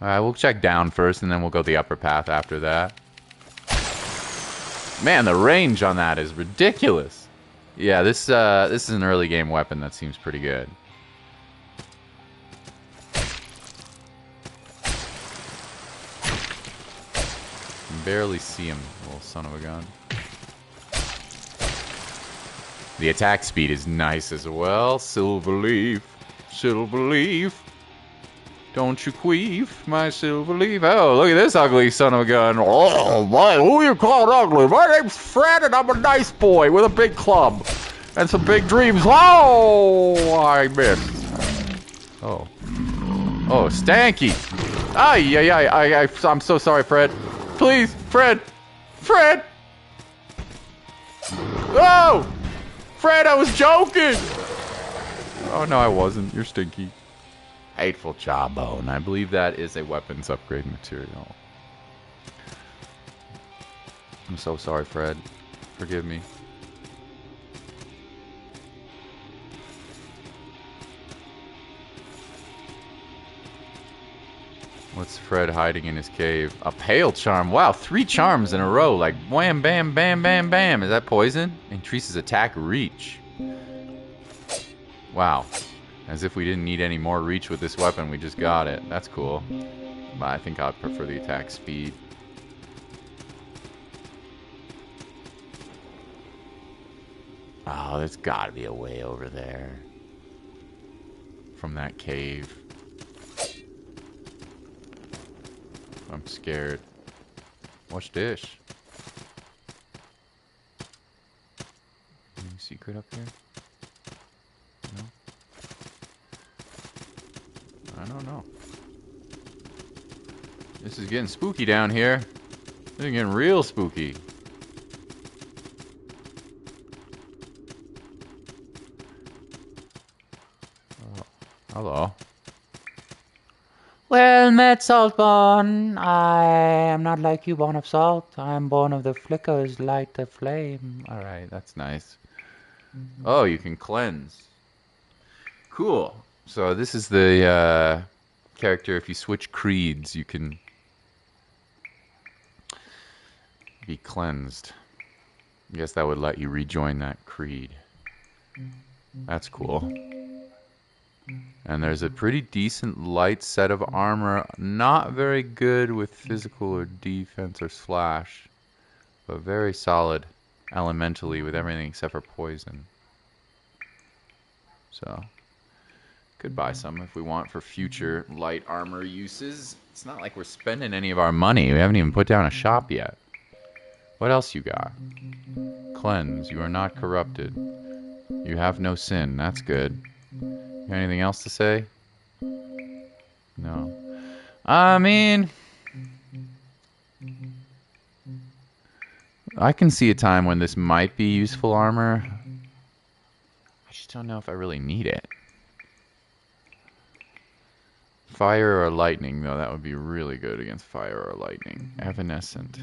we'll check down first, and then we'll go the upper path after that. Man, the range on that is ridiculous. Yeah, this is an early game weapon that seems pretty good. Can barely see him, little son of a gun. The attack speed is nice as well. Silver leaf. Silver leaf. Don't you queef, my silver leaf. Oh, look at this ugly son of a gun. Oh, my, who you called ugly? My name's Fred, and I'm a nice boy with a big club and some big dreams. Oh, I missed. Oh. Oh, Stanky. I'm so sorry, Fred. Please, Fred. Fred. Oh! Fred, I was joking. Oh, no, I wasn't. You're stinky. Hateful Jawbone. I believe that is a weapons upgrade material. I'm so sorry, Fred. Forgive me. What's Fred hiding in his cave? A pale charm. Wow, 3 charms in a row. Like wham, bam, bam, bam, bam. Is that poison? Increases attack reach. Wow. As if we didn't need any more reach with this weapon. We just got it. That's cool. But I think I'd prefer the attack speed. Oh, there's gotta be a way over there. From that cave. I'm scared. Watch this. Any secret up here? No? I don't know. This is getting spooky down here. This It's getting real spooky. Oh, hello. Well met, Saltborn. I am not like you, born of salt. I am born of the flickers, light the flame. Alright, that's nice. Oh, you can cleanse. Cool. So this is the character. If you switch creeds, you can be cleansed. I guess that would let you rejoin that creed. That's cool. And there's a pretty decent light set of armor. Not very good with physical or defense or slash, but very solid elementally with everything except for poison. So, could buy some if we want for future light armor uses. It's not like we're spending any of our money. We haven't even put down a shop yet. What else you got? Cleanse. You are not corrupted. You have no sin. That's good. You got anything else to say? No. I mean, I can see a time when this might be useful armor. I just don't know if I really need it. Fire or lightning, though, that would be really good against fire or lightning. Evanescent.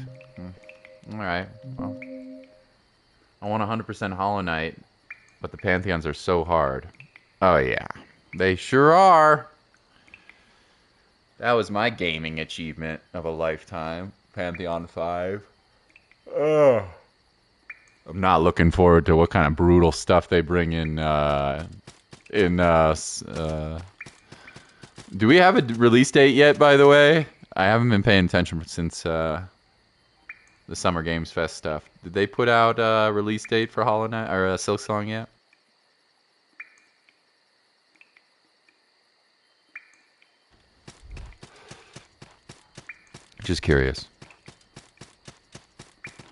Alright, well. I want 100% Hollow Knight, but the Pantheons are so hard. Oh, yeah. They sure are. That was my gaming achievement of a lifetime. Pantheon 5. Ugh. I'm not looking forward to what kind of brutal stuff they bring in, do we have a release date yet, by the way? I haven't been paying attention since, the Summer Games Fest stuff. Did they put out a release date for Hollow Knight, or Silksong yet? Just curious.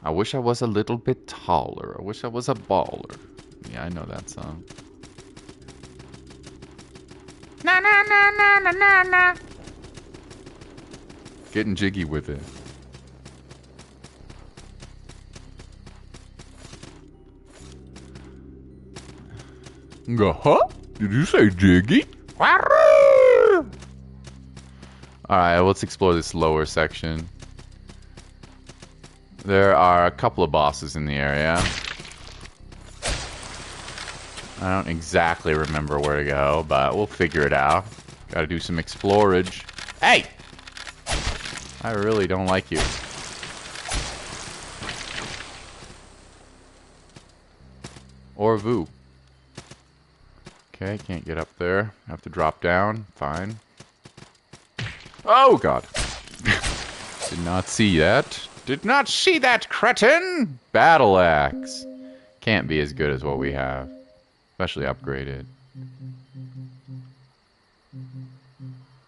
I wish I was a little bit taller. I wish I was a baller. Yeah, I know that song. Na na na na na na na. Getting jiggy with it. Huh? Did you say jiggy? Alright, let's explore this lower section. There are a couple of bosses in the area. I don't exactly remember where to go, but we'll figure it out. Gotta do some explorage. Hey! I really don't like you. Or Vu. Okay, can't get up there. Have to drop down. Fine. Oh, God. Did not see that. Did not see that, cretin! Battle Axe. Can't be as good as what we have. Especially upgraded.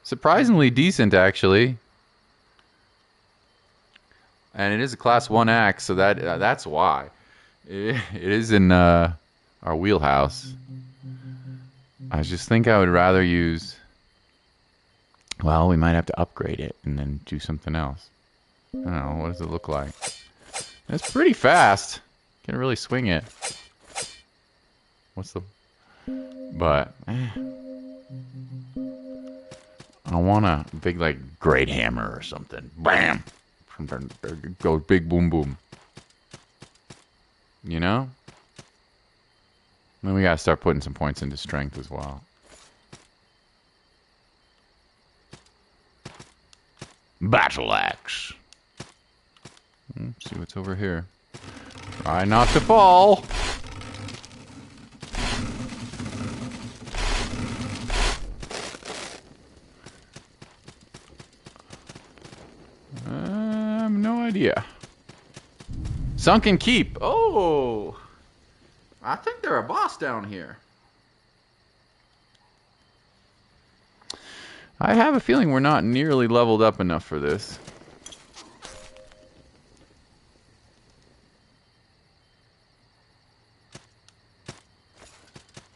Surprisingly decent, actually. And it is a class 1 axe, so that's why. It is in our wheelhouse. I just think I would rather use... Well, we might have to upgrade it and then do something else. I don't know, what does it look like? It's pretty fast. Can really swing it. What's the... But... I want a big, like, great hammer or something. Bam! Go big boom boom. You know? Then we gotta start putting some points into strength as well. Battle Axe. See what's over here. Try not to fall. I have no idea. Sunken Keep. Oh, I think they're a boss down here. I have a feeling we're not nearly leveled up enough for this.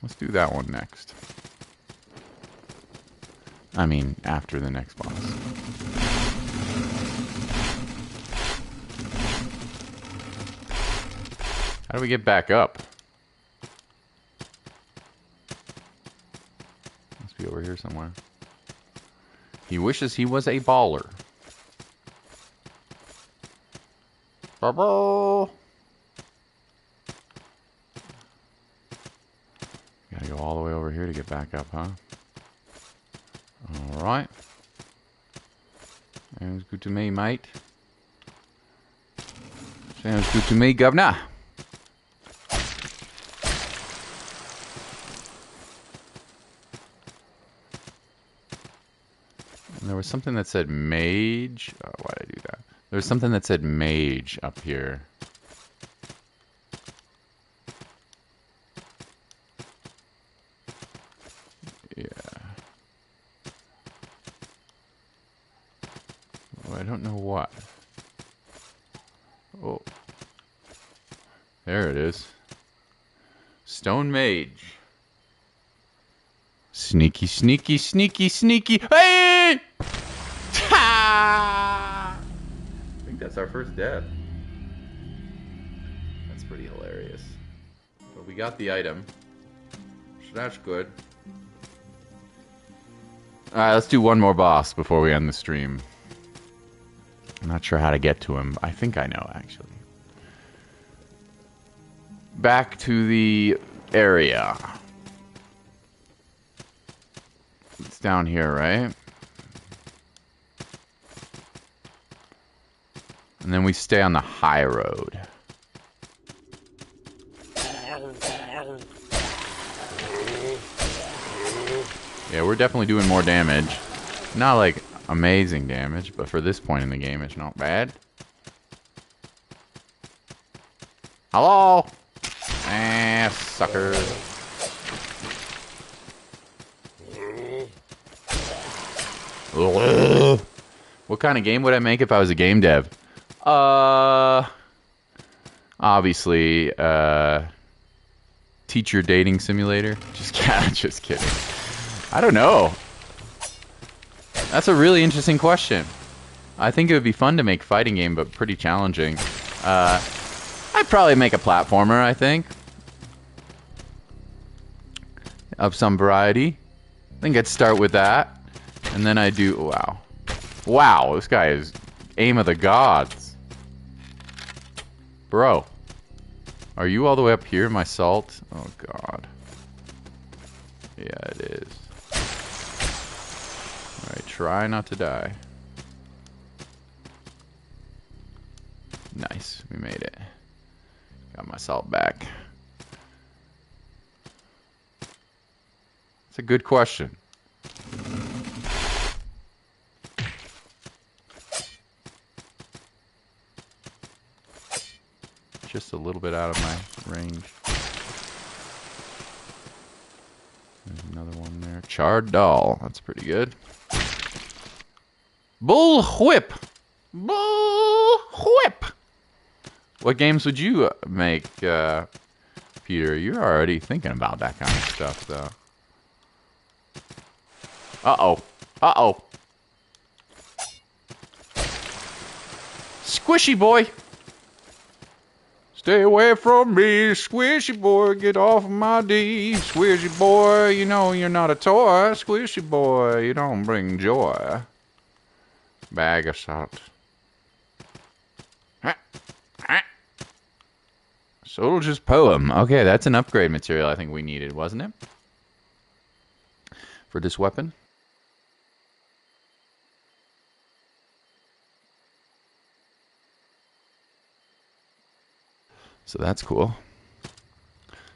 Let's do that one next. I mean, after the next boss. How do we get back up? Must be over here somewhere. He wishes he was a baller. Bubble. Gotta go all the way over here to get back up, huh? Alright. Sounds good to me, mate. Sounds good to me, governor. And there was something that said mage. Oh, why did I do that? There was something that said mage up here. Yeah. Oh, I don't know what. Oh. There it is. Stone mage. Sneaky, sneaky, sneaky, sneaky. Hey! I think that's our first death. That's pretty hilarious. But we got the item. So that's good. Alright, let's do one more boss before we end the stream. I'm not sure how to get to him. I think I know, actually. Back to the area. It's down here, right? And then we stay on the high road. Yeah, we're definitely doing more damage. Not like amazing damage, but for this point in the game, it's not bad. Hello? Ah, sucker. What kind of game would I make if I was a game dev? Obviously, teacher dating simulator. Just kidding. I don't know. That's a really interesting question. I think it would be fun to make a fighting game, but pretty challenging. I'd probably make a platformer, I think. Of some variety. I think I'd start with that. And then I do... Wow. Wow, this guy is aim of the gods. Bro. Are you all the way up here, my salt? Oh, God. Yeah, it is. Alright, try not to die. Nice, we made it. Got my salt back. It's a good question. Just a little bit out of my range. There's another one there. Charred doll. That's pretty good. Bull whip. Bull whip. What games would you make, Peter? You're already thinking about that kind of stuff, though. Uh-oh. Uh-oh. Squishy boy. Stay away from me, squishy boy, get off of my D. Squishy boy, you know you're not a toy. Squishy boy, you don't bring joy. Bag of salt. Soldier's poem. Okay, that's an upgrade material I think we needed, wasn't it? For this weapon. So that's cool.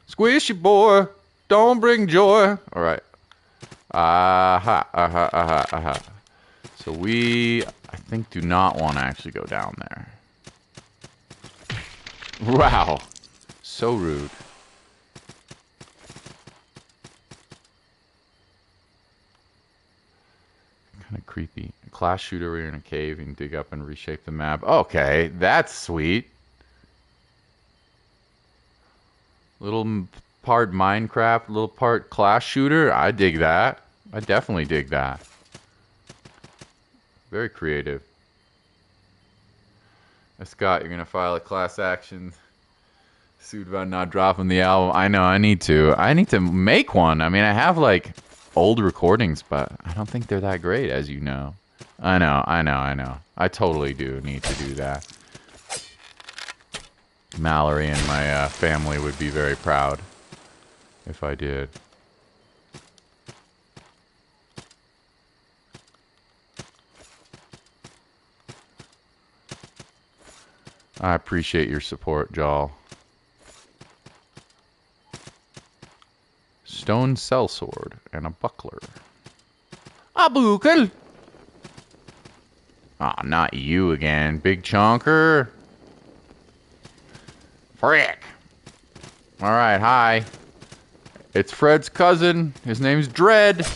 Squishy boy, don't bring joy. All right. Aha, aha, aha, aha. So we, I think, do not want to actually go down there. Wow. So rude. Kind of creepy. Class shooter, we're in a cave. You can dig up and reshape the map. Okay, that's sweet. Little part Minecraft, little part class shooter. I dig that. I definitely dig that. Very creative. Scott, you're going to file a class action Sued about not dropping the album. I know, I need to. I need to make one. I mean, I have like old recordings, but I don't think they're that great, as you know. I know. I totally do need to do that. Mallory and my family would be very proud if I did. I appreciate your support, Jal. Stone sellsword and a buckler. A buckle! Aw, not you again, big chonker. Frick. Alright, hi. It's Fred's cousin. His name's Dread.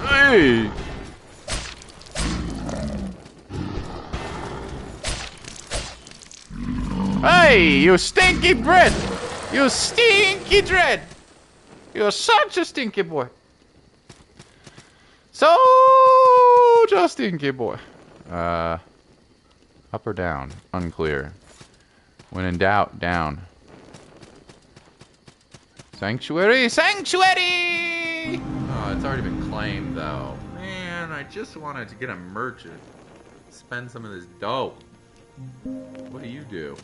Hey! Hey, you stinky Dread! You stinky Dread! You're such a stinky boy. So just stinky boy. Up or down? Unclear. When in doubt, down. Sanctuary! Sanctuary! Oh, it's already been claimed, though. Man, I just wanted to get a merchant. Spend some of this dough. What do you do?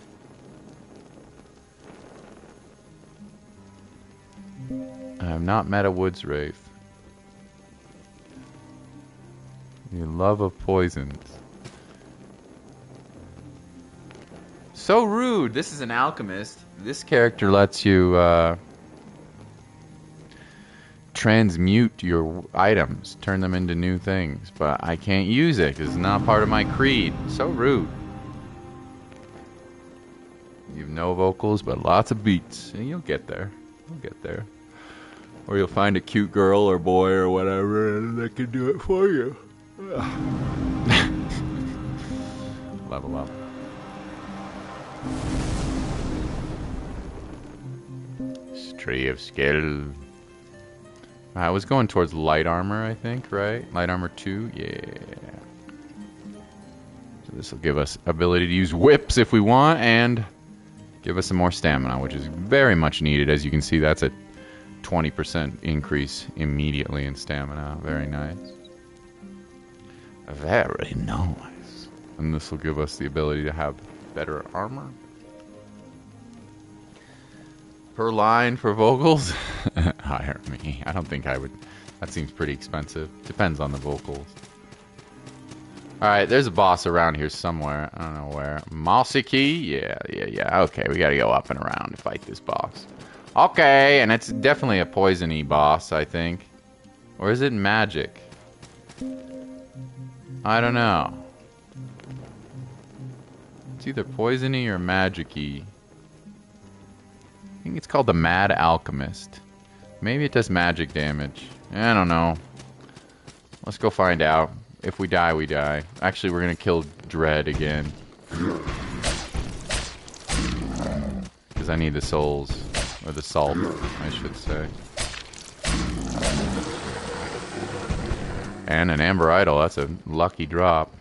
I have not met a woods wraith. Your love of poisons. So rude. This is an alchemist. This character lets you transmute your items, turn them into new things, but I can't use it because it's not part of my creed. So rude. You have no vocals, but lots of beats. And you'll get there. You'll get there. Or you'll find a cute girl or boy or whatever that can do it for you. Level up. Tree of skill. I was going towards light armor, I think, right? Light armor 2, yeah. So this will give us ability to use whips if we want, and give us some more stamina, which is very much needed. As you can see, that's a 20% increase immediately in stamina. Very nice. Very nice. And this will give us the ability to have better armor. Per line for vocals? Hire me. I don't think I would. That seems pretty expensive. Depends on the vocals. Alright, there's a boss around here somewhere. I don't know where. Malsiki? Yeah. Okay, we gotta go up and around to fight this boss. Okay, and it's definitely a poisony boss, I think. Or is it magic? I don't know. It's either poisony or magic-y. I think it's called the Mad Alchemist. Maybe it does magic damage. I don't know. Let's go find out. If we die, we die. Actually, we're gonna kill Dread again. Because I need the souls. Or the salt, I should say. And an Amber Idol. That's a lucky drop.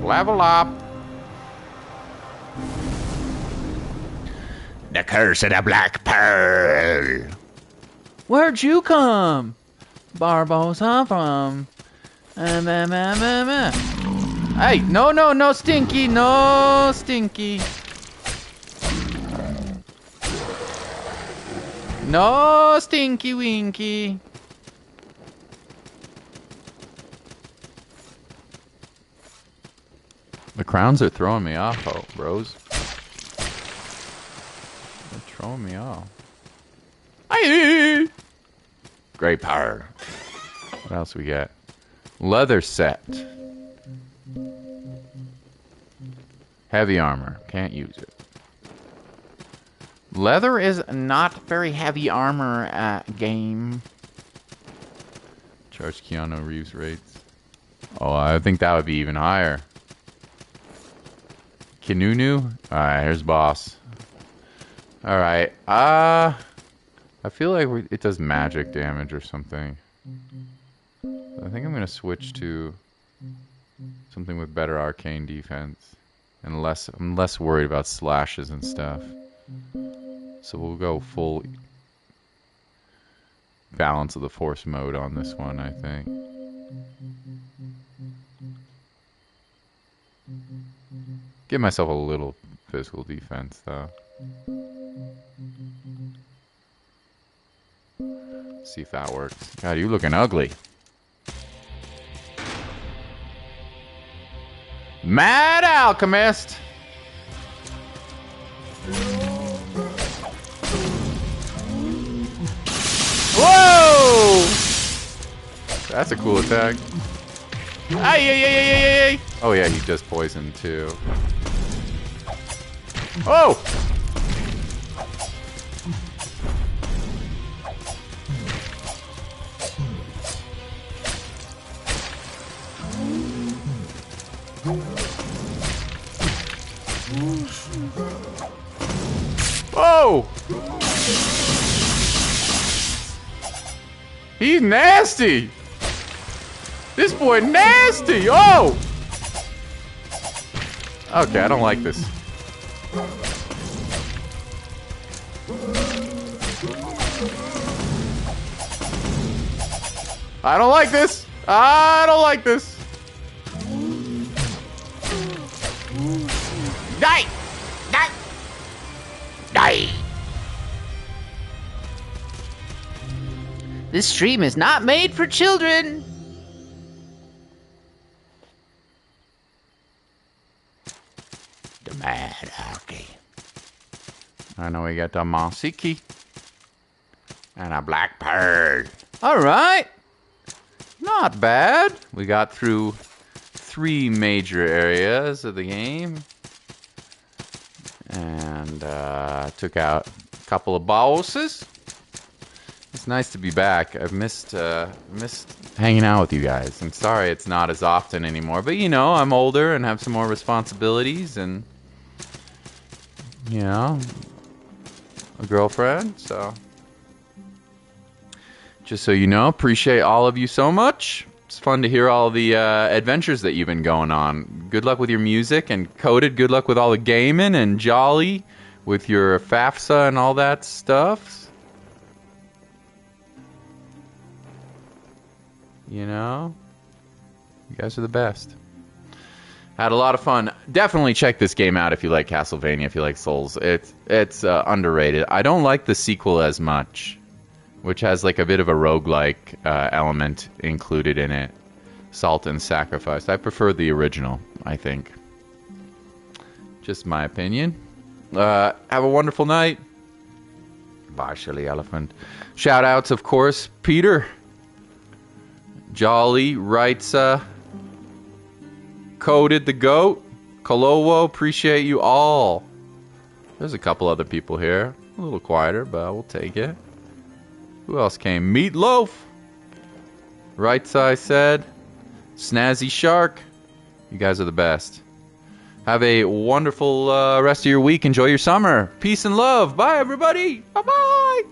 Level up. The curse of the Black Pearl. Where'd you come? Barbosa from... Hey, no, Stinky, no, Stinky. No, Stinky Winky. The crowns are throwing me off, oh, bros. They're throwing me off. Aye. Great power. What else we got? Leather set. Heavy armor. Can't use it. Leather is not very heavy armor game. Charge Keanu Reeves rates. Oh, I think that would be even higher. Kinunu? Alright, here's boss. Alright, I feel like it does magic damage or something. I think I'm gonna switch to Something with better arcane defense. And I'm less worried about slashes and stuff. So we'll go full balance of the force mode on this one, I think. Give myself a little physical defense, though. See if that works. God, you looking ugly. Mad Alchemist! Whoa! That's a cool attack. Ay, ay, ay, ay, ay, ay. Oh yeah, he does poison too. Oh! Whoa! He's nasty! This boy nasty! Oh! Okay, I don't like this. I don't like this! I don't like this! Die! Die! Die! This stream is not made for children. The Mad Alky. I know we got the Masiki. And a black bird. Alright. Not bad. We got through 3 major areas of the game. And took out a couple of bosses. It's nice to be back. I've missed hanging out with you guys. I'm sorry it's not as often anymore. But, you know, I'm older and have some more responsibilities and, you know, a girlfriend. So, just so you know, appreciate all of you so much. It's fun to hear all the adventures that you've been going on. Good luck with your music. And Coded, good luck with all the gaming. And Jolly with your FAFSA and all that stuff. You know, you guys are the best. Had a lot of fun. Definitely check this game out if you like Castlevania, if you like Souls. It's underrated. I don't like the sequel as much, which has like a bit of a roguelike element included in it. Salt and Sacrifice. I prefer the original, I think. Just my opinion. Have a wonderful night. Bye, Shelly Elephant. Shout outs, of course, Peter. Jolly, Wrightsa, Coded the Goat, Kolowo, appreciate you all. There's a couple other people here. A little quieter, but we'll take it. Who else came? Meatloaf. Wrightsa, I said. Snazzy Shark. You guys are the best. Have a wonderful rest of your week. Enjoy your summer. Peace and love. Bye, everybody. Bye-bye.